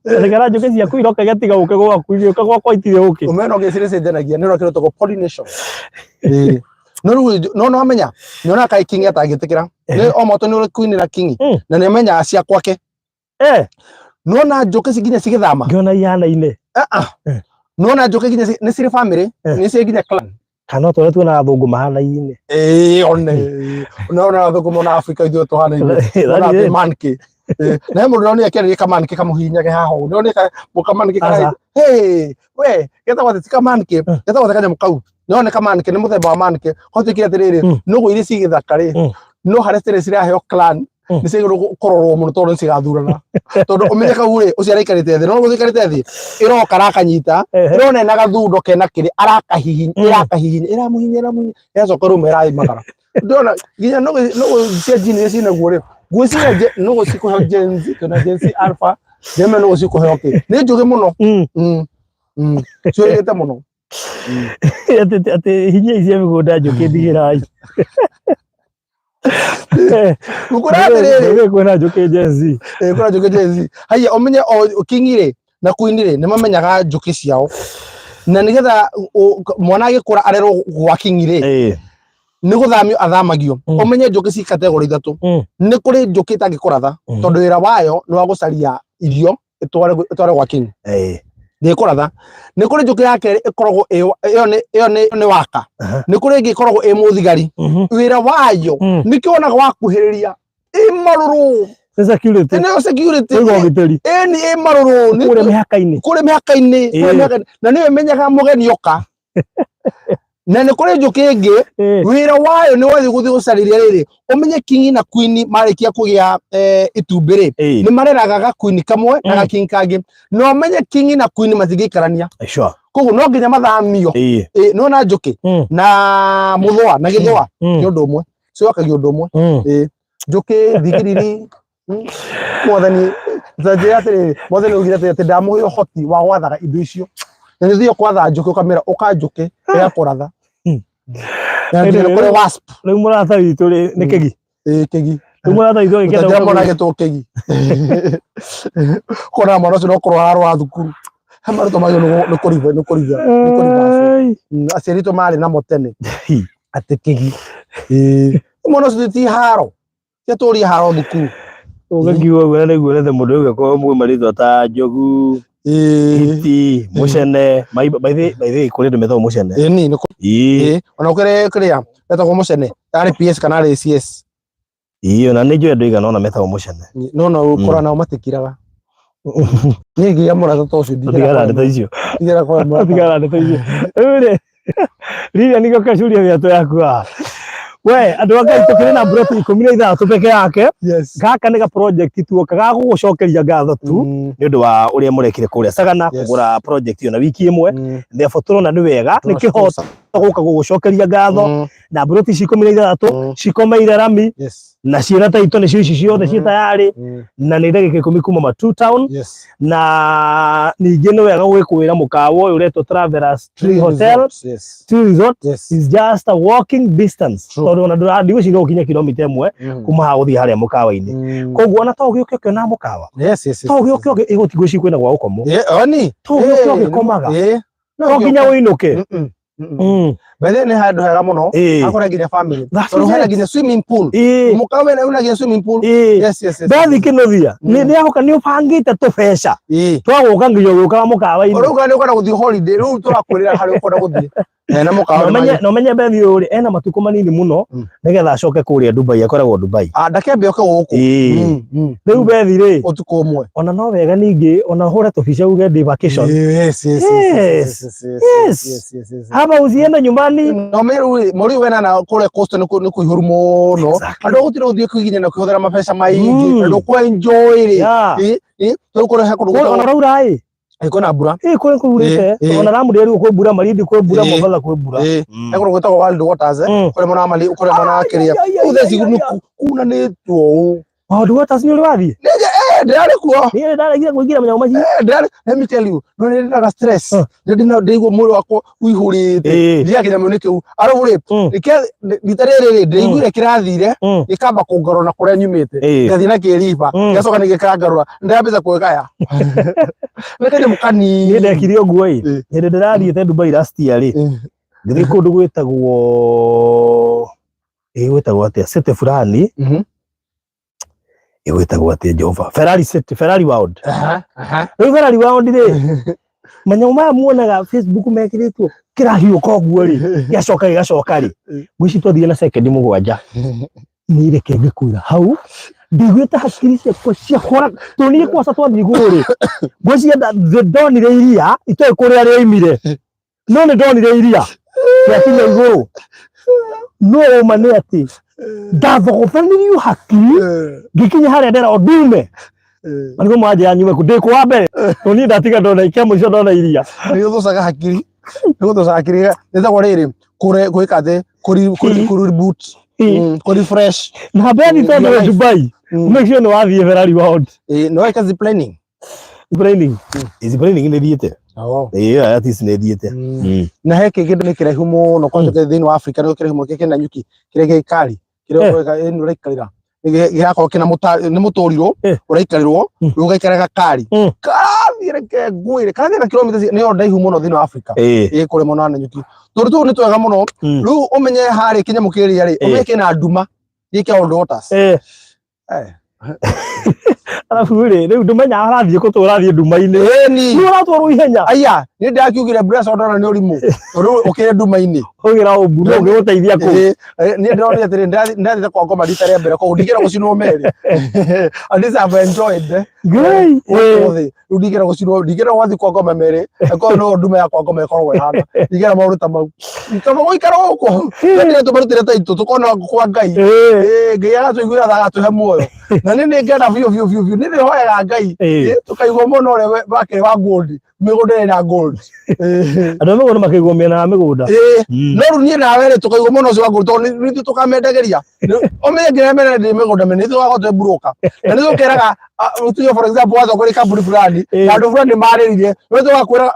Ndegara njoke ciaku iroka gatiga uke gwaku iroka gwakwa itire uke. Umeno gicire cendenagia ni rokero toko pollination. No amenya nyona kai king atagitikira ni omoto ni queen na king na ni amenya acia kwake no na njoke ciginya cigithama ngiona yana ine no na njoke ginya ni cire family ni ciginya clan kana tore tu na thungu mahana ine one na thungu na Africa ithu tuhana ine na manki na mundu ni akere kamanki kamuhinya ke haho no ni mukamanki kana we geta wate kamanki geta wate kanya mukau none kama nĩ mũthemba wa manke hote kĩa atiriri nugu iria cigithakari no harestire ciraheo clan nĩ cigĩrwo kororwo mũno tondũ cigathurana tondũ ũmenyeka ure ũcio araikarĩte thĩ no gũthikarĩte thĩ iroka rakanyita irone na gathundo kena kĩrĩ arakahihinya iramuhinya yacoka rume iraimagara ndona nginya no cia jini cinaguo rĩ gwĩciria no gũcikuhe Gen Z kana Gen Z alpha deme no gũcikuhe okay nĩ njũgĩ mũno cioigĩte mũno ati hinya icio mĩgũnda njũkĩ ndigĩrai kwĩna njũkĩ Gen Z kwĩna njũkĩ Gen Z haya ũmenye o King na Queen nĩ mamenyaga njũkĩ ciao na nĩgetha mwana agĩkũra arerwo gwa King nĩ gũthamio athamagio ũmenye njũkĩ ci category ithatũ nĩ kũrĩ njũkĩ itangĩkũratha tondũ wĩra wayo nĩ wa gũcaria irio ĩtware gwa King ndĩkũratha nĩ kũrĩ njũkĩ ya kerĩ ĩkoragwo ĩyo nĩ waka nĩ kũrĩ ĩngĩ ĩkoragwo ĩ mũthigari wĩra wayo nĩ kĩonaga wakuhĩrĩria marũrũ security marũrũ kũrĩ mĩhaka-inĩ na nĩwe menyaga mũgeni oka na nĩ kũrĩ njũkĩ ĩngĩ wĩra wayo nĩ wathiĩ gũcarĩria rĩrĩ ũmenye King na Queen marĩkia kũgĩa itumbĩ rĩ nĩ mareraga ga Queen kamwe na ga King kangĩ no ũmenye King na Queen matingĩikarania koguo no nginya mathamio no na njũkĩ na mũthũa na gĩthũa nĩ ũndũ ũmwe ciokagio ũndũ ũmwe njũkĩ thigiriri mwathani njĩra atĩrĩrĩ mwathani augire atĩ ndamũhe ũhoti wa gwathaga indo icio na nĩ thiyo kwatha njũkĩ ũkamĩra ũkanjũkĩ ĩgakũratha na nginya kũrĩ wasp rĩu mũrata witũ nĩ kĩgi kĩgi rĩu mũrata witũ ũgĩkĩenda mwana gĩtwo kĩgi kũrĩa mwana ũcio no kũrwo ararwara thukuru marutwo magĩrĩirwo nĩ kũrigwo aciari aitũ marĩ namo tene atĩ kĩgi mwana ũcio ti haro tũtũrie haro thukuru ũgĩkiuga ũguo na nĩguo nethe mũndũ ũyũ akorwo mũĩ marĩtwa ta Njogu Hiti Mũcene maithe kũrĩ ndĩ metagwo Mũcene ona ũkĩrĩa metagwo Mũcene arĩ PS kana arĩ CS ona nĩ njũĩ andũ igana ona metagwo Mũcene no ũkora nao matikiraga niĩ ngĩgĩa mũrata ta ũcio ndigara ndeto icio rĩrĩa nĩguo kacuria mĩato yaku we andũ a Ngai tũkĩrĩ na mburoti 13 peke yake gaka nĩ ga project tuoka ga gũgũcokeria ngatho tu nĩ ũndũ wa ũrĩa mũrekire kũrĩa Sagana kũgũra project na wiki ĩmwe therefore tũrona nĩ wega nĩ kĩhoto gũka gũgũcokeria ngatho na mburoti 13 cikomeire rami na ciĩna taito nĩcio ici ciothe ciĩ tayarĩ na nĩ ndagĩka 10 kuma Matu Town na ningĩ nĩ wega gwĩkũĩra mũkawa ũyũ ũretwo Travelers Tree Hotel Tree Resort is just a walking distance tondũ ona ndũrathiĩ gũciga gũkinya kilomita 1 kuma haha gũthiĩ harĩa mũkawa-inĩ koguo ona to ũgĩũke ũkĩona mũkawa to ũgĩũke igũtigwo kwĩna gwa gũkomwo to ũgĩũke ũgĩkomaga no nginya ũinũke Bethe nĩ handũ hega mũno akora nginya family tondũ hena nginya swimming pool mũkawa wena una nginya swimming pool bethi kĩnuthia nĩ ahoka nĩ ũbangĩte tũbeca twagũka nginya ũgĩũkaga mũkawa-inĩ ũrauga nĩ ũkwenda gũthiĩ holiday rĩu tũrakwĩrĩra harĩa ũkwenda gũthiĩ na mũkawa na ũmenye bethi ũyũ rĩ ena matukũ manini mũno nĩgetha acoke kũrĩa Dubai akoragwo Dubai ndakĩambia oke gũkũ rĩu bethi rĩ ũtukũ ũmwe ona no wega ningĩ ona hũre tũbica uge ndĩ vacation hapa usiende nyumbani no mori wena na kũrĩa coast nĩ kũihũru mũno andũ gũtirĩ gũthiĩ kwĩginya na kwĩhũthĩra mabeca maingĩ andũ kwa enjoy rĩ tũkũrehe kũndũ ona raura ĩ kwĩna mbura kũrĩ kũurĩte ona Ramu rĩrĩ kwĩ mbura Malindi kwĩ mbura Mombasa kwĩ mbura kũrĩa gwĩtagwo Wild Waters kũrĩa mwana mali kũrĩa mwana kĩrĩa ũtheci kunanĩtwo Wild Waters nĩ ũrĩ wathiĩ ndĩrarĩ kuo nĩ ndaraigire kũingĩra manyamũ macio let me tell you no nĩ ndaga stress ndĩigua mwĩrĩ wakwa ũihũrĩte ndia kinya mũnĩ kĩu arabu rĩ rita rĩrĩ ndĩiguire kĩrathire gĩkamba kũngarũra na kũrĩa nyumĩte ngathiĩ na kĩriba gacoka nĩ gĩkangarũra ndĩrambĩte kwĩgaya wekene mũkani nĩ ndekire ũguo ĩ hĩndĩ ndĩrathiĩte Dubai last year rĩ ngĩthiĩ kũndũ gwĩtagwo atĩa city fulani igwĩtagwo atĩ Jehova Ferrari World rĩu Ferrari World rĩ manyamũ maya muonaga Facebook mekĩrĩtwo kĩrahiũka ũguo rĩ gĩgacoka rĩ gwĩci twathiĩ na second 7 nĩ reke ngĩkwĩra hau ndigwĩte hakiri ciakwa ciakora tũniĩ kwaca twathiĩ igũrũ rĩ gwĩci ndonire iria itoĩ kũrĩa rĩoimire no nĩ ndonire iria yakinya iguru no mane ati ndathogothanĩrio hakiri ngikinya harĩa ndera ondume ariko mwaje anyume kudeko wa mbere toni ndatiga ndona ikia mũico ndona iria nĩ gũthaga hakiri nĩtagwo rĩrĩ gwĩka thĩ kũ reboot kũ refresh na bethi tondũ wĩ Dubai make sure nĩ wathiĩ Ferrari World no eka ziplining nĩ thiĩte at least nĩ thiĩte na he kĩndũ nĩ kĩraihu mũno kwa thĩinĩ wa Africa nĩ kĩraihu mũno kĩna nyuki kĩrĩa gĩikari kĩrĩa ũraikarĩra gĩgakorwo kĩna nĩ mũtũrirwo ũraikarĩrwo ũgaikaraga kari kathireke ngwĩre kathira kilomita nĩ ndaihu mũno thĩinĩ wa Africa kũrĩ mũno na nyuki tondũ nĩ twega mũno rĩu ũmenye harĩ kinyamũ kĩrĩa rĩ ũmenye kĩna nduma gĩkĩa old waters alafu rĩu ndũmenya arathiĩ gũtũra thiĩ nduma-inĩ nĩ ũratwarwo ihenya aya nĩ ndakiugire Bless Odora nĩ ũrimũ rĩu ũkĩre nduma-inĩ ũgira ũmbu no ũgĩgũteithia kũ niĩ ndĩronire atĩrĩ ndathire kwa ngoma rita rĩa mbere koguo ndigera gũcinwo meri at least I've enjoyed rĩu ndigera gũthiĩ kwa ngoma meri koguo no nduma ya kwa ngoma ĩkoragwo ĩhana ndigera maũndũ ta mau kama gũikara gũkũ nĩ tũmarutĩre taitũ tũkona kwa Ngai Ngai agatũiguĩra tha agatũhe muoyo na nĩ ngenda biũ nĩ ndĩhoyaga Ngai tũkaigua mũno ũrĩa wake wa gold mĩgũnda ĩna gold andũ mĩgũnda makĩigua mĩena ya mĩgũnda no rĩu niĩ nawe rĩ tũkaigua mũno ũcio wa gold tondũ nĩ tũkamendagĩria ũmenye nginya mena ndĩ mĩgũnda mĩnene nĩ tũgakorwo broker na nĩ tũkeraga tuge for example watho kũrĩ kambuni fulani na andũ fulani marĩrire nĩ tũgakwĩra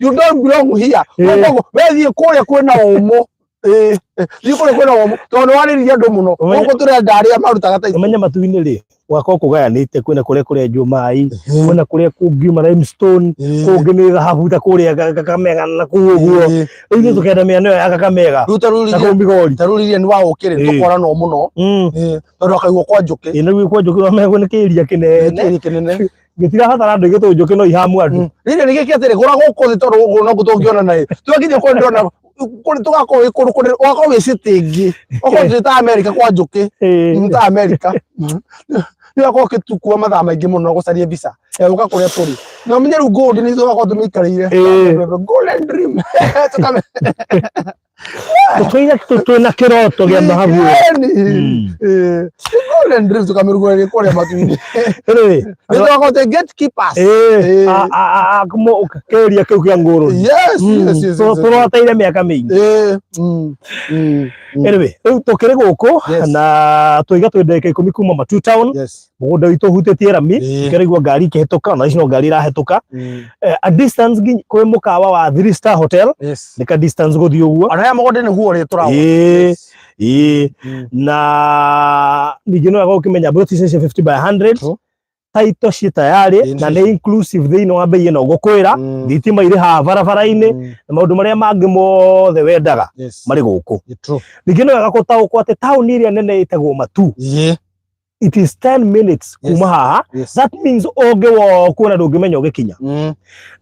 you don't belong here koguo wethiĩ kũrĩa kwĩna ũmũ thiĩ kũrĩa kwĩna ũmũ tondũ warĩririe andũ mũno ũguo tũrenda arĩa marutaga taitũ ũmenye matu-inĩ rĩ gwakorwo kũgayanĩte kwĩna kũrĩa kũrenjwo maĩ kwĩna kũrĩa kũngiuma limestone kũngĩ nĩ thahabu ta kũrĩa Kakamega na kũu ũguo rĩu ithuĩ tũkenda mĩena ĩyo ya Kakamega na kũu Migori ta rĩu rĩrĩa nĩ wa ũkĩrĩ tũkorana mũno tondũ akaigua kwa njũkĩ na rĩu kwa njũkĩ wamegwo nĩ kĩria kĩnene gĩtirabatara andũ aingĩ tondũ njũkĩ no ihamu andũ rĩrĩa nĩ gĩkĩ atĩrĩ gũra gũkũ thĩ tondũ gũkũ no gũtũngĩona naĩ tũgakinya kũrĩ ndĩrona tugakorwo ũgakorwo wĩ city ũgakorwo ta America kwa njũkĩ ta America nĩgakorwo gĩtukua mathaa maingĩ mũno gũcaria visa ũka kũrĩa tũrĩ na ũmenye rĩu gold nĩ tũgakorwo tũmĩikarĩire golden dream twĩna kĩroto gĩa thahabu golden dream tũkamĩrugũrĩria kũrĩa matu-inĩ nĩ tũgakorwo tĩ gatekeepers kĩria kĩu kĩa ngũrũ tũroteire mĩaka mĩingĩ anyway rĩu tũkĩrĩ gũkũ na tũiga twĩ ndagĩka 10 kuma Matu Town mũgũnda witũ ũhutĩtie rami kĩraigua ngari ikĩhĩtũka na ici no ngari irahĩtũka a distance kwĩ mũkawa wa 3-star hotel nĩ ka distance gũthiĩ ũguo ana ya mũgũnda nĩguo ũrĩ tũrawo na ningĩ no ũkĩmenya both is 50 by 100 taito ciĩ tayarĩ na nĩ inclusive thĩinĩ wa bei ĩno gũkwĩra thitima irĩ haha barabara-inĩ na maũndũ marĩa mangĩ mothe wendaga marĩ gũkũ ningĩ no wega gũtaũkwo atĩ taũni ĩrĩa nene ĩtagwo Matu it is 10 minutes kuma haha that means ũngĩ kuona ndũngĩmenya ũgĩkinya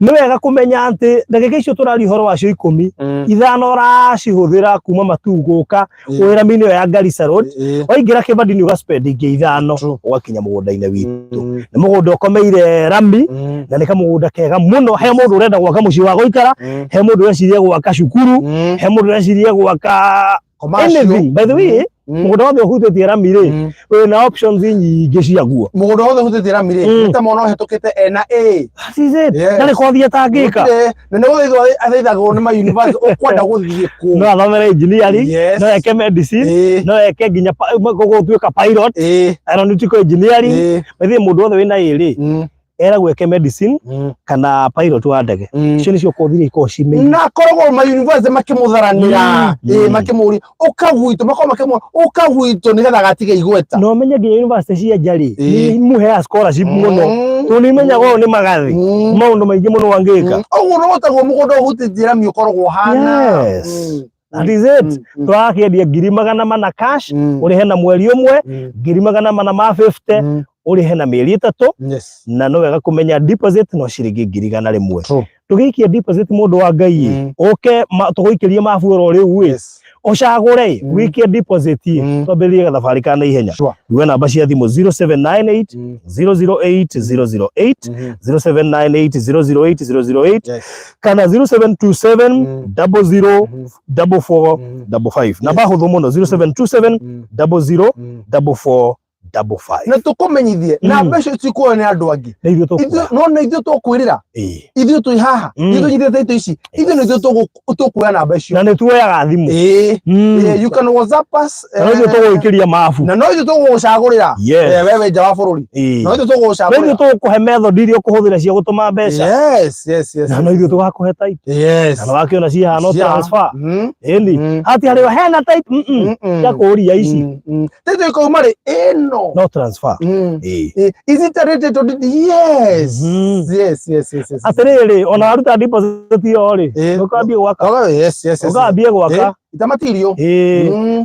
nĩ wega kũmenya atĩ ndagĩka icio tũrari ũhoro wacio 10 ithano ũracihũthĩra kuma Matu gũka wĩra-inĩ ĩyo ya Garissa Road waingĩra kĩbandi nĩ ũgaspend ingĩ ithano ũgakinya mũgũnda-inĩ witũ nĩ mũgũnda ũkomeire rami na nĩ kamũgũnda kega mũno he mũndũ ũrenda gwaka mũciĩ wa gũikara he mũndũ ũreciria gwaka cukuru he mũndũ ũreciria gwaka anything by the way mũgũnda wothe ũhutĩtie rami rĩ wĩna options nyingĩ ciaguo mũgũnda wothe ũhutĩtie rami rĩ ta mwana ũhetũkĩte ena ndarĩ kothi atangĩka na nĩ gũthaithwo athaithagwo nĩ ma university ũkwenda gũthiĩ kũ no athomere engineering no eke medicine no eke nginya gũtuĩka pilot aeronautical engineering wethiĩ mũndũ wothe wĩna ĩrĩ eragwo eke medicine kana pilot wa ndege icio nĩcio kothi iria ikoragwo cimenyete na koragwo ma university makĩmũtharanĩra makĩmũria ũka gwitũ makorwo makĩmũria ũka gwitũ nĩgetha gatige igweta no menye nginya university cia njarĩ nĩ imũheaga scholarship mũno tondũ nĩimenyaga ũyũ nĩ magathĩ maũndũ maingĩ mũno angĩka ũguo no gũtagwo mũgũnda ũhutĩtie rami ũkoragwo hana that is it tũrakĩendia 400,000 cash ũrĩhe na mweri ũmwe 400,000 ma 50 ũrĩhe na mĩeri 3 na no wega kũmenya deposit no ciringi 100,000 tũgĩikia deposit mũndũ wa Ngai ũke tũgũikĩrie mabuoro rĩu Oshagore wiki deposit twambĩrĩrie thabarĩ kana ihenya we namba cia thimũ 0798 008 008 0798 008 kana 0727 00 4455 namba hũthũ mũno 0727 00 4455 na tukumenyithie na mbeca cikuo ni andu angi no na ithuĩ tukwirira ithuĩ twi haha ithuĩ nyitĩte ito ici ithuĩ nĩ ithuĩ tukuoya na mbeca na nĩ tuoyaga thimũ you can WhatsApp us na ithuĩ tũgũikĩria mabu na no ithuĩ tũgũgũcagũrĩra wewe nja wa bũrũri no ithuĩ tũgũgũcagũrĩra no ithuĩ tũgũkũhe method iria ũkũhũthĩra cia gũtũma mbeca na no ithuĩ tũgakũhe title na wakiona ciha no transfer ĩni hati harĩ hena title ya kũria ici title ikauma rĩ ĩno no transfer is it rated to yes atiriri ona aruta deposit yo ri ukambie gwaka ukambie gwaka itamatirio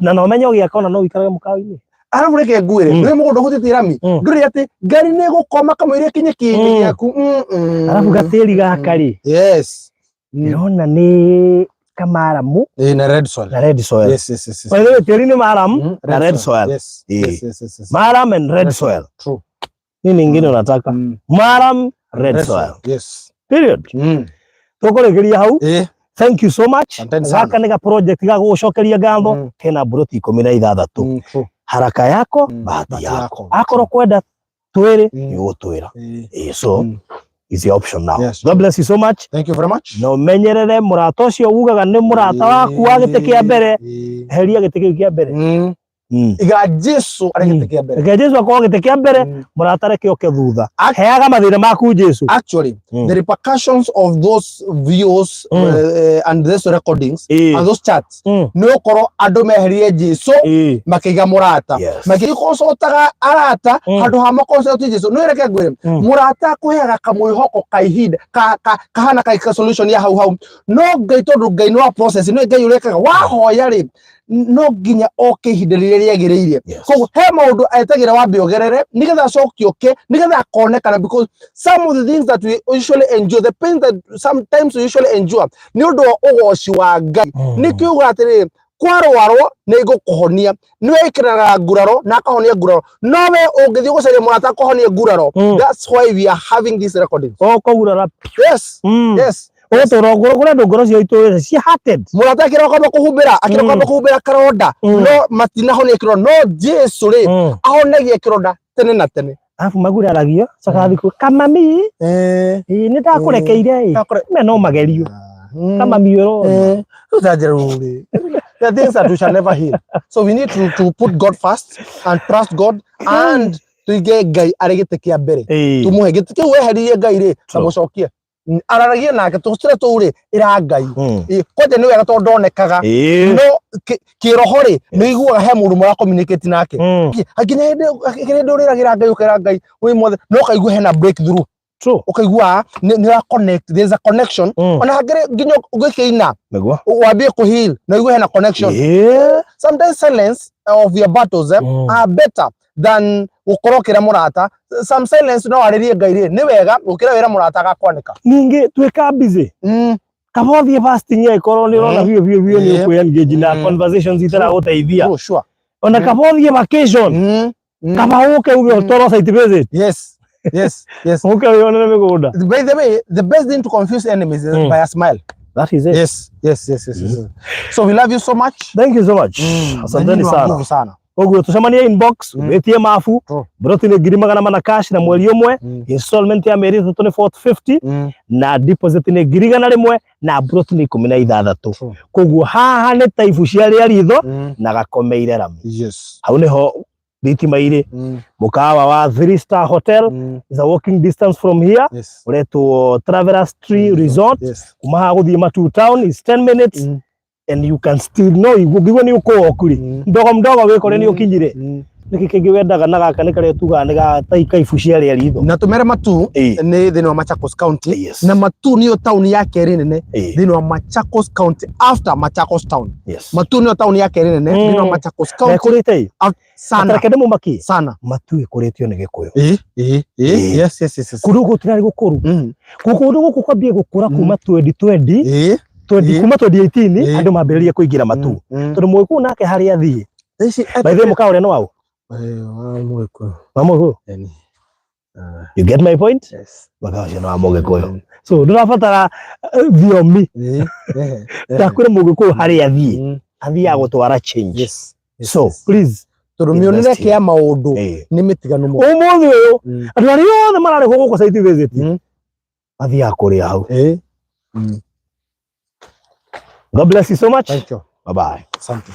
na no menyo giaka ona no ikarage mukawi-ini arabu reke ngwire ni mugondo hutite rami nduri ati ngari ni gukoma kamwire kinye kinyi giaku arabu gatiri gaka ri ndona ni kamaramu na red soil yes by the way tiri ni maramu na red soil maram and red soil true nini nyingine unataka maram red soil period tukoregeria hau thank you so much zaka nega project ga gucokeria ngatho kena broti 16 haraka yako bahati yako akoro kwenda twere yugutwira so is the option now. God bless you so much. Thank you very much. No menyerere murata ucio ugaga ni murata waku wa gite kia mbere heria gite kia mbere iga Jesu ari gite kia mbere iga Jesu akwa gite kia mbere murata reke oke thutha heaga mathira maku Jesu. Actually the repercussions of those videos and those recordings and those chats no koro andu meherie Jesu makiga murata makikocotaga arata handu ha makocote Jesu no reke ngwire murata kuheaga kamwihoko kaihida kahana ka solution ya hau no ngai tondu ngai no process no ngai urekaga wahoya ri no ginya oke ihinda riria riagiriire koguo he maundu aetagira wambe ogerere nigetha acokioke nigetha akonekana because some of the things that we usually endure the pain that sometimes we usually endure ni undu ugoci wa ngai nikiuga atiri kwarwarwo ni igukuhonia ni wikiraga nguraro na akahonia nguraro no we ungithii gucaria murata akahonia nguraro that's why we are having this recording kugurara yes Otorogoro kure ndongoro cio itu cia hearted murata kira kwamba kuhumbira karonda no matina honia kironda no Jesu ri ahonagia kironda tene na tene afu maguraragio sakathiku kamami ni ndakurekeire me no magerio kamami ro utajeruri the things that we shall never hear so we need to put God first and trust God and tuige ngai arigite kia mbere tumuhe gitike weherie ngai ri tamucokie araragie nake tucire turi ira ngai koje ni wega tondu ndonekaga no kiroho ri ni iguaga he mundu mura communicate nake aginya ndi uriragira ngai ukira ngai wi mothe no kaigua hena breakthrough true ukaigua ni ra connect there's a connection ona hagire nginya ugikiina wambie ku heal no igua hena connection sometimes silence of your battles are better than ukorokera murata some silence no aririe ngaire ni wega ukira wira murata gakwanika ningi tweka busy kabothie fasting ya ikoro ni rona vio ni ku engage na conversations itara guteithia sure ona kabothie vacation kabahuke uge toro site visit yes okay yona megunda by the way the best thing to confuse enemies is by a smile. That is it. Yes. So we love you so much. Thank you so much. Asanteni sana. Oguo tucemanie inbox wetie mafu broti ni 200 cash na mweri umwe installment ya meri 3450 na deposit ni 100 na broti ni 16 koguo haha ni taifu cia ritho na gakomeire rami hau niho thitima iri mukawa wa 3-star hotel is a walking distance from here ureto Travelers Tree Resort kuma ha guthie Matu town is 10 minutes and you can still know igugwa ni uko okuri mdogo wekore ni ukinyire niki kingi wendaga na gaka ni kare tuga ni ga taika ifu cia ritho na tumere Matu ni thini wa Machakos County na Matu niyo town ya keri nene thini wa Machakos County after Machakos town Matu niyo town ya keri nene thini wa Machakos County kurite sana kede mu maki sana Matu ikuritio ni gikuyo yes kurugo tunari gukuru kuko guko kwambie gukura kuma 2020 kuma 2018 andu mambiririe kuingira matu tondu Mugiku nake hari athie by the muka uri no wao Mugiku you get my point? Yes. Bagaje no Mugiku so ndurabatara thiomi takwire Mugiku hari athie agutwara change. So please turumionire kia maundu ni mitiganu mo umuthi uyu andu ari othe marari guko site visit athia akuria hau. God bless you so much. Thank you. Bye bye. Asante.